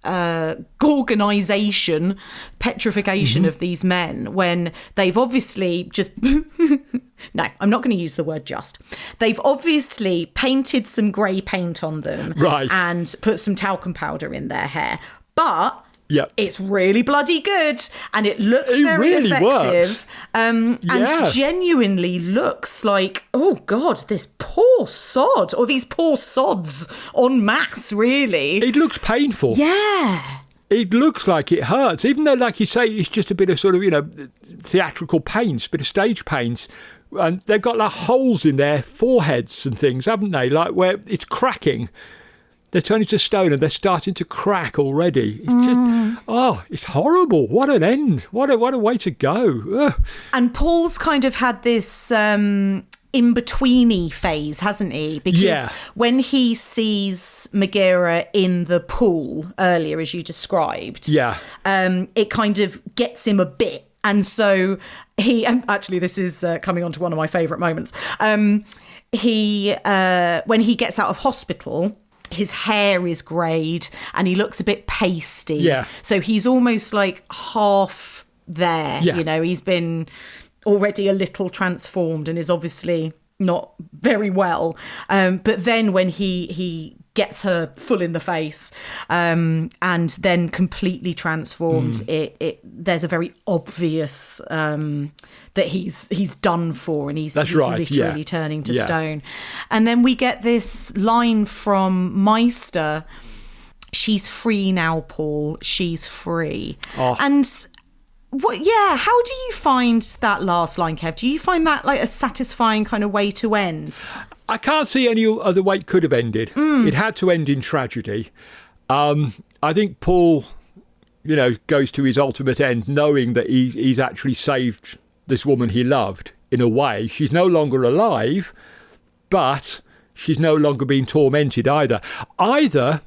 Gorgonization, petrification of these men, when they've obviously just no, I'm not going to use the word just. They've obviously painted some grey paint on them, right, and put some talcum powder in their hair, but it's really bloody good, and it looks very really effective, and genuinely looks like, oh God, this poor sod, or these poor sods en masse, really. It looks painful. Yeah. It looks like it hurts, even though, like you say, it's just a bit of sort of, you know, theatrical paint, a bit of stage paint. And they've got like holes in their foreheads and things, haven't they? Like where it's cracking. They're turning to stone and they're starting to crack already. It's just, it's horrible. What an end. What a way to go. Ugh. And Paul's kind of had this in-betweeny phase, hasn't he? Because when he sees Megara in the pool earlier, as you described, it kind of gets him a bit. And so and actually this is coming on to one of my favourite moments. When he gets out of hospital, his hair is greyed and he looks a bit pasty. Yeah. So he's almost like half there. Yeah. You know, he's been already a little transformed and is obviously not very well. But then when he gets her full in the face and then completely transformed, there's a very obvious that he's done for, and he's literally turning to stone. And then we get this line from Meister: "She's free now, Paul. She's free." Oh. And How do you find that last line, Kev? Do you find that like a satisfying kind of way to end? I can't see any other way it could have ended. It had to end in tragedy. I think Paul, goes to his ultimate end knowing that he's actually saved this woman he loved. In a way, she's no longer alive, but she's no longer being tormented either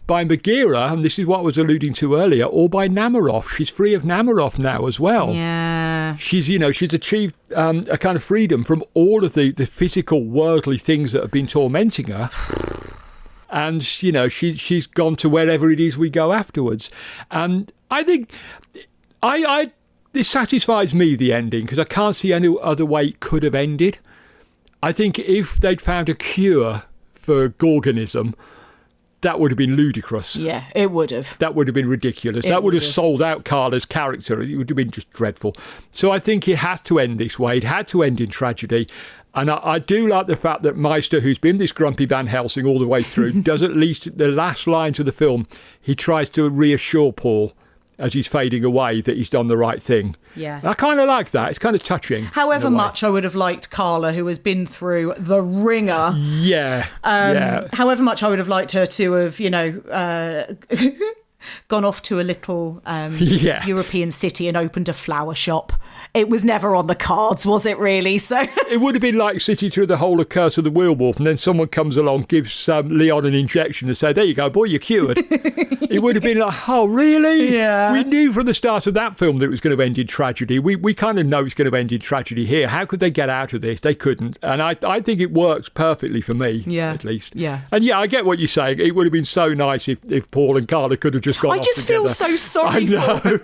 by Bagheera, and this is what I was alluding to earlier, or by Namarov. She's free of Namarov now as well. Yeah. She's achieved a kind of freedom from all of the physical, worldly things that have been tormenting her. And, she's gone to wherever it is we go afterwards. And I think this satisfies me, the ending, because I can't see any other way it could have ended. I think if they'd found a cure for Gorgonism, that would have been ludicrous. Yeah, it would have. That would have been ridiculous. That would have sold out Carla's character. It would have been just dreadful. So I think it had to end this way. It had to end in tragedy. And I do like the fact that Meister, who's been this grumpy Van Helsing all the way through, does at least the last lines of the film, he tries to reassure Paul as he's fading away that he's done the right thing. Yeah. I kind of like that. It's kind of touching. However much I would have liked Carla, who has been through the ringer. Yeah. However much I would have liked her to have, gone off to a little European city and opened a flower shop. It was never on the cards, was it really? So it would have been like sitting through the whole of Curse of the Werewolf, and then someone comes along, gives Leon an injection and say, there you go, boy, you're cured. It would have been like, oh, really? Yeah. We knew from the start of that film that it was going to end in tragedy. We kind of know it's going to end in tragedy here. How could they get out of this? They couldn't. And I think it works perfectly for me, at least. Yeah. And I get what you're saying. It would have been so nice if Paul and Carla could have just gone off I just feel so sorry for them.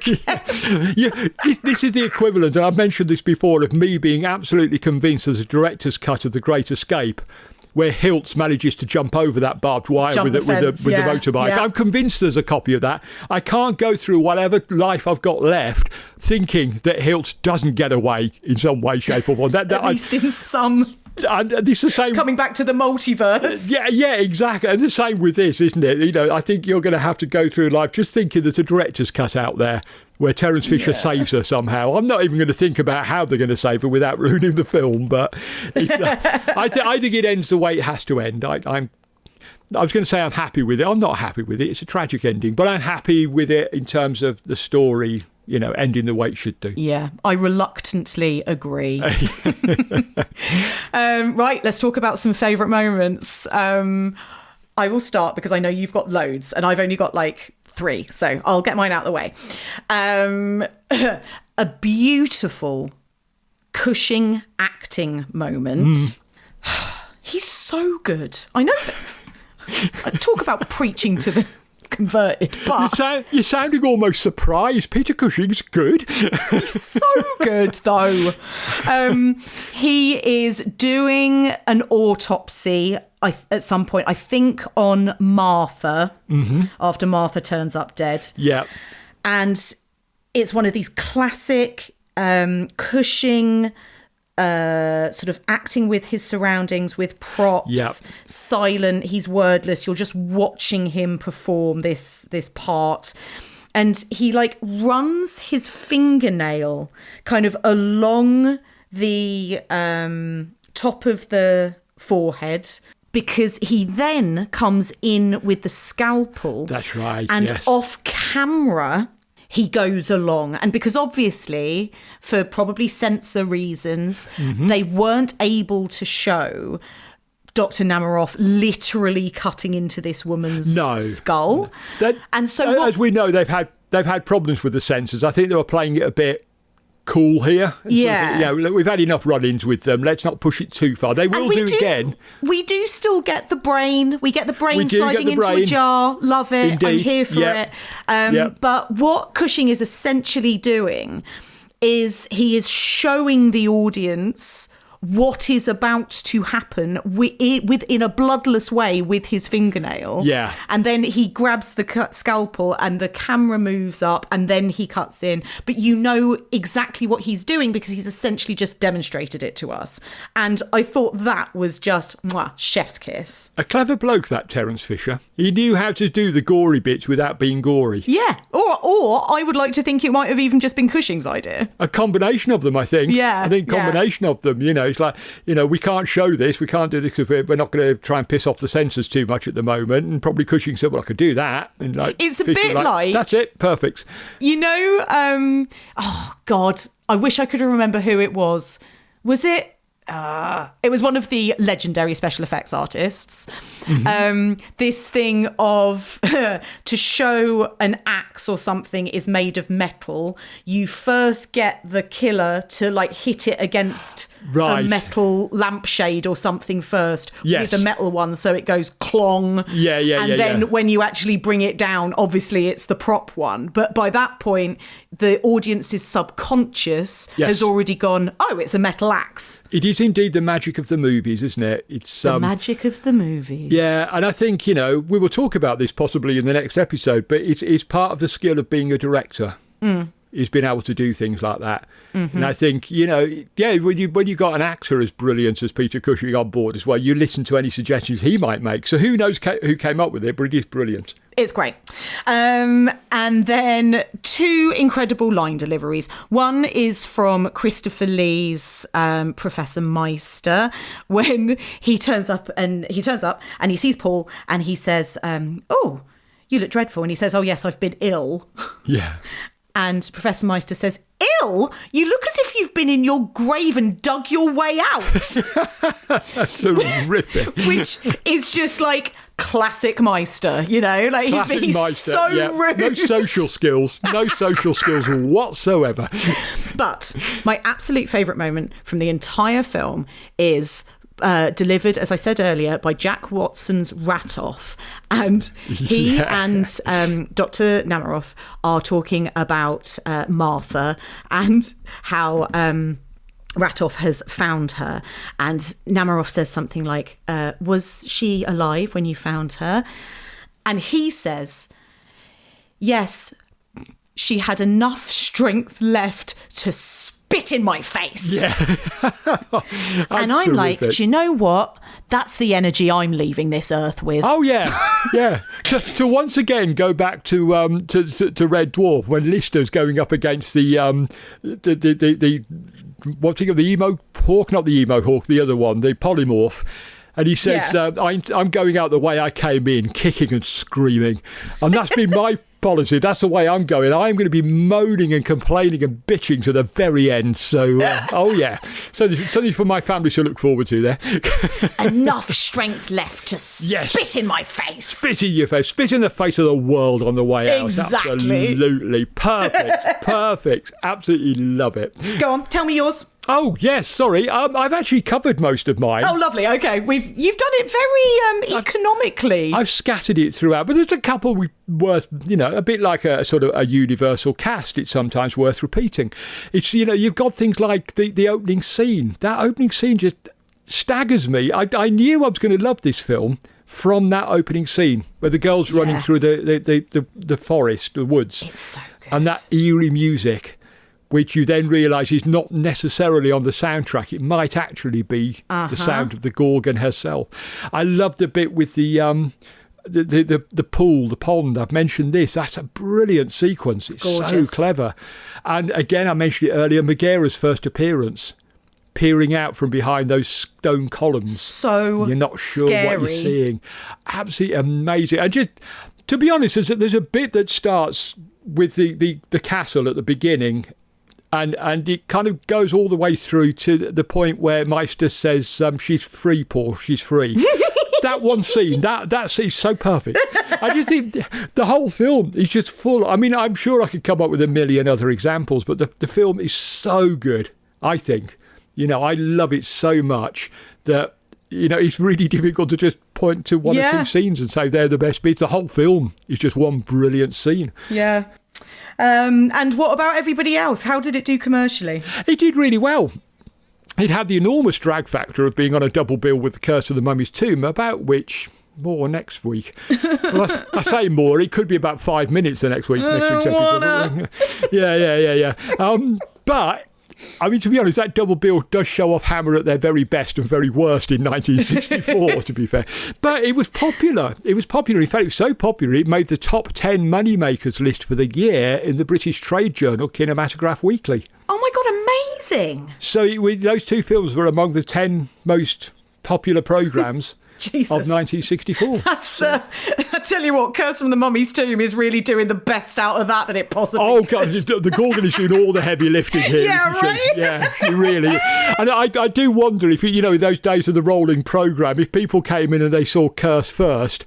This is the equivalent, and I've mentioned this before, of me being absolutely convinced there's a director's cut of The Great Escape where Hiltz manages to jump over that barbed wire with the motorbike. Yeah. I'm convinced there's a copy of that. I can't go through whatever life I've got left thinking that Hiltz doesn't get away in some way, shape or form. At least in some... And this is the same. Coming back to the multiverse. Yeah, exactly. And the same with this, isn't it? I think you're going to have to go through life just thinking there's a director's cut out there where Terence Fisher saves her somehow. I'm not even going to think about how they're going to save her without ruining the film, but I think it ends the way it has to end. I was going to say I'm happy with it. I'm not happy with it. It's a tragic ending, but I'm happy with it in terms of the story, ending the way it should do. Yeah, I reluctantly agree. Right, let's talk about some favourite moments. I will start because I know you've got loads and I've only got like 3, so I'll get mine out of the way. A beautiful Cushing acting moment. He's so good. I know that. I talk about preaching to the converted, but you're sounding almost surprised. Peter Cushing's good. He's so good though. He is doing an autopsy at some point, I think on Martha, after Martha turns up dead. Yeah. And it's one of these classic Cushing sort of acting with his surroundings, with props, silent, he's wordless, you're just watching him perform this part, and he like runs his fingernail kind of along the top of the forehead, because he then comes in with the scalpel. That's right. And yes. Off camera he goes along, and because obviously for probably censor reasons they weren't able to show Dr. Namarov literally cutting into this woman's skull. And so as we know, they've had problems with the censors. I think they were playing it a bit cool here. We've had enough run-ins with them. Let's not push it too far. They will do again. We do still get the brain. We get the brain sliding into a jar. Love it. Indeed. I'm here for it. But what Cushing is essentially doing is he is showing the audience what is about to happen within a bloodless way with his fingernail. Yeah. And then he grabs the scalpel and the camera moves up and then he cuts in. But you know exactly what he's doing because he's essentially just demonstrated it to us. And I thought that was just chef's kiss. A clever bloke, that Terence Fisher. He knew how to do the gory bits without being gory. Yeah. Or I would like to think it might have even just been Cushing's idea. A combination of them, I think. Yeah. I think combination of them, it's like, we can't show this, we can't do this because we're not going to try and piss off the censors too much at the moment. And probably Cushing said, well, I could do that. And it's a bit like... That's it, perfect. Oh, God, I wish I could remember who it was. Was it? It was one of the legendary special effects artists. Mm-hmm. This thing of to show an axe or something is made of metal, you first get the killer to hit it against a metal lampshade or something first with a metal one, so it goes clong. And then when you actually bring it down, obviously it's the prop one. But by that point, the audience's subconscious has already gone, oh, it's a metal axe. It is indeed the magic of the movies, isn't it? It's the magic of the movies. Yeah, and I think, we will talk about this possibly in the next episode, but it's part of the skill of being a director. Is being able to do things like that. Mm-hmm. And I think, when you got an actor as brilliant as Peter Cushing on board as well, you listen to any suggestions he might make. So who knows who came up with it, but it is brilliant. It's great. And then 2 incredible line deliveries. One is from Christopher Lee's Professor Meister, when he turns up and he sees Paul and he says, oh, you look dreadful. And he says, oh, yes, I've been ill. Yeah. And Professor Meister says, ill? You look as if you've been in your grave and dug your way out. That's horrific. Which is just classic Meister, he's Meister, so rude. No social skills whatsoever. But my absolute favourite moment from the entire film is delivered, as I said earlier, by Jack Watson's Ratoff. And he and Dr. Namarov are talking about Martha and how Ratoff has found her. And Namarov says something like, was she alive when you found her? And he says, yes, she had enough strength left to spit in my face. Yeah. And I'm like, do you know what? That's the energy I'm leaving this earth with. Oh, yeah. Yeah. To once again go back to Red Dwarf, when Lister's going up against the emo hawk, not the emo hawk, the other one, the polymorph. And he says, I'm going out the way I came in, kicking and screaming. And that's been my policy. That's the way I'm going. I'm going to be moaning and complaining and bitching to the very end. So, something for my family to look forward to there. Enough strength left to spit in my face. Spit in your face. Spit in the face of the world on the way out. Exactly. Absolutely. Perfect. Absolutely love it. Go on, tell me yours. Oh, yes, sorry. I've actually covered most of mine. Oh, lovely. Okay. You've done it very economically. I've scattered it throughout, but there's a couple worth, a bit like a sort of a universal cast. It's sometimes worth repeating. It's, you've got things like the opening scene. That opening scene just staggers me. I knew I was going to love this film from that opening scene where the girl's running through the forest, the woods. It's so good. And that eerie music, which you then realise is not necessarily on the soundtrack. It might actually be the sound of the Gorgon herself. I love the bit with the pool, the pond. I've mentioned this. That's a brilliant sequence. It's gorgeous. So clever. And again, I mentioned it earlier, Megara's first appearance, peering out from behind those stone columns. So you're not sure scary. What you're seeing. Absolutely amazing. And just, to be honest, there's a bit that starts with the castle at the beginning. And it kind of goes all the way through to the point where Meister says, she's free, Paul, she's free. That one scene, that scene's so perfect. I just think the whole film is just full. I mean, I'm sure I could come up with a million other examples, but the film is so good, I think. I love it so much that, it's really difficult to just point to one or two scenes and say they're the best bits. The whole film is just one brilliant scene. Yeah. And what about everybody else? How did it do commercially? It did really well. it had the enormous drag factor of being on a double bill with The Curse of the Mummy's Tomb, about which... more next week. Well, I say more. It could be about 5 minutes the next week's episode. Yeah. But I mean, to be honest, that double bill does show off Hammer at their very best and very worst in 1964. To be fair, but it was popular. In fact, it was so popular it made the top 10 moneymakers list for the year in the British trade journal Kinematograph Weekly. Oh my God, amazing! So those two films were among the 10 most popular programmes. Jesus. Of 1964. That's, I tell you what, Curse from the Mummy's Tomb is really doing the best out of that it possibly could. God, the Gorgon is doing all the heavy lifting here. Yeah, right? She? Yeah, she really. And I do wonder if, in those days of the rolling programme, if people came in and they saw Curse first,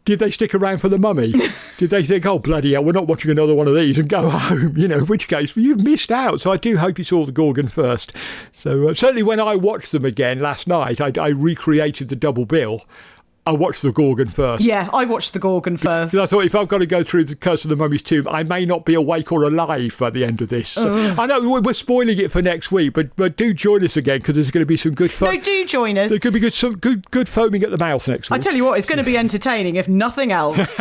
did they stick around for the Mummy? Did they think, oh, bloody hell, we're not watching another one of these and go home? In which case, you've missed out. So I do hope you saw the Gorgon first. So certainly when I watched them again last night, I recreated the double bill. I watched the Gorgon first. Yeah, I watched the Gorgon first. Because I thought if I've got to go through the Curse of the Mummy's Tomb, I may not be awake or alive by the end of this. So I know we're spoiling it for next week, but do join us again because there's going to be some good fun. No, do join us. There could be some good foaming at the mouth next week. I tell you what, it's going to be entertaining if nothing else.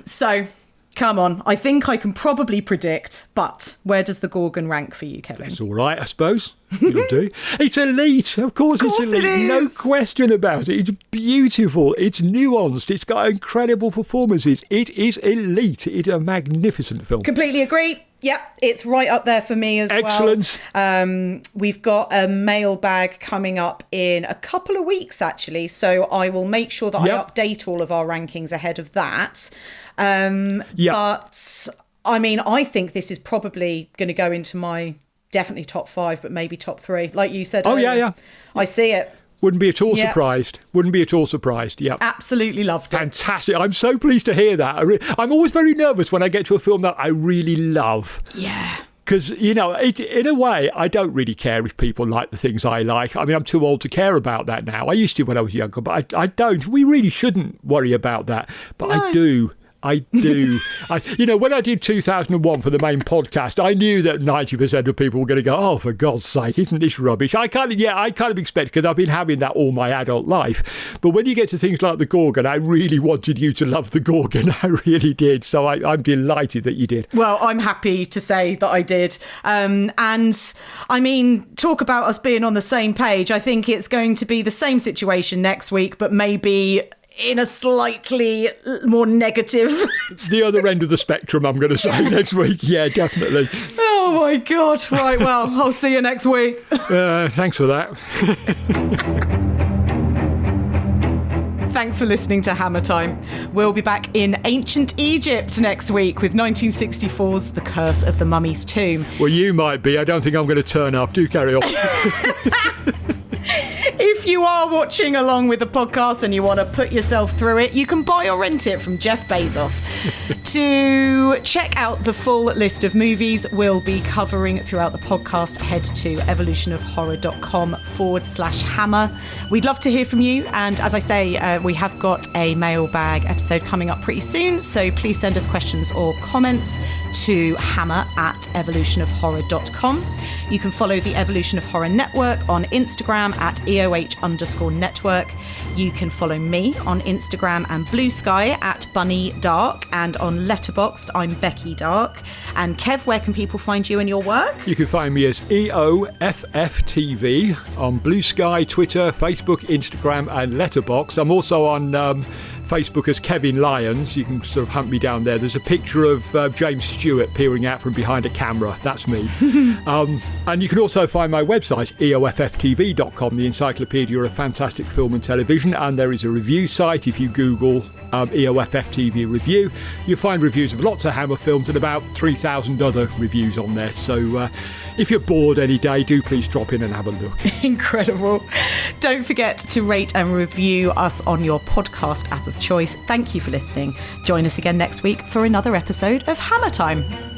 So... come on, I think I can probably predict, but where does the Gorgon rank for you, Kevin? It's all right, I suppose. It'll do. It's elite. Of course it's elite. It is. No question about it. It's beautiful. It's nuanced. It's got incredible performances. It is elite. It's a magnificent film. Completely agree. Yep, it's right up there for me as Excellent. well. We've got a mailbag coming up in a couple of weeks, actually, so I will make sure that I update all of our rankings ahead of that. But, I mean, I think this is probably going to go into my definitely top 5, but maybe top 3, like you said earlier. Yeah. I see it. Wouldn't be at all surprised. Yeah. Absolutely loved it. Fantastic. I'm so pleased to hear that. I'm always very nervous when I get to a film that I really love. Yeah. Because, in a way, I don't really care if people like the things I like. I mean, I'm too old to care about that now. I used to when I was younger, but I don't. We really shouldn't worry about that. But no. I do. When I did 2001 for the main podcast, I knew that 90% of people were going to go, oh, for God's sake, isn't this rubbish? I kind of expect, because I've been having that all my adult life. But when you get to things like the Gorgon, I really wanted you to love the Gorgon. I really did. So I'm delighted that you did. Well, I'm happy to say that I did. And I mean, talk about us being on the same page. I think it's going to be the same situation next week, but maybe in a slightly more negative... It's the other end of the spectrum, I'm going to say, next week. Yeah, definitely. Oh, my God. Right, well, I'll see you next week. Thanks for that. Thanks for listening to Hammer Time. We'll be back in ancient Egypt next week with 1964's The Curse of the Mummy's Tomb. Well, you might be. I don't think I'm going to turn up. Do carry on. If you are watching along with the podcast and you want to put yourself through it, you can buy or rent it from Jeff Bezos. To check out the full list of movies we'll be covering throughout the podcast, head to evolutionofhorror.com/hammer. We'd love to hear from you. And as I say, we have got a mailbag episode coming up pretty soon. So please send us questions or comments to hammer@evolutionofhorror.com. You can follow the Evolution of Horror Network on Instagram at EOH_network. You can follow me on Instagram and Blue Sky at Bunny Darke, and on Letterboxd I'm Becky Darke. And Kev, where can people find you and your work? You can find me as EOFFTV on Blue Sky, Twitter, Facebook, Instagram and Letterboxd. I'm also on Facebook as Kevin Lyons. You can sort of hunt me down there. There's a picture of James Stewart peering out from behind a camera. That's me. And you can also find my website, eofftv.com, the encyclopedia of fantastic film and television. And there is a review site. If you Google EOFFTV review, you'll find reviews of lots of Hammer films and about 3,000 other reviews on there. So if you're bored any day, do please drop in and have a look. Incredible. Don't forget to rate and review us on your podcast app of choice. Thank you for listening. Join us again next week for another episode of Hammer Time.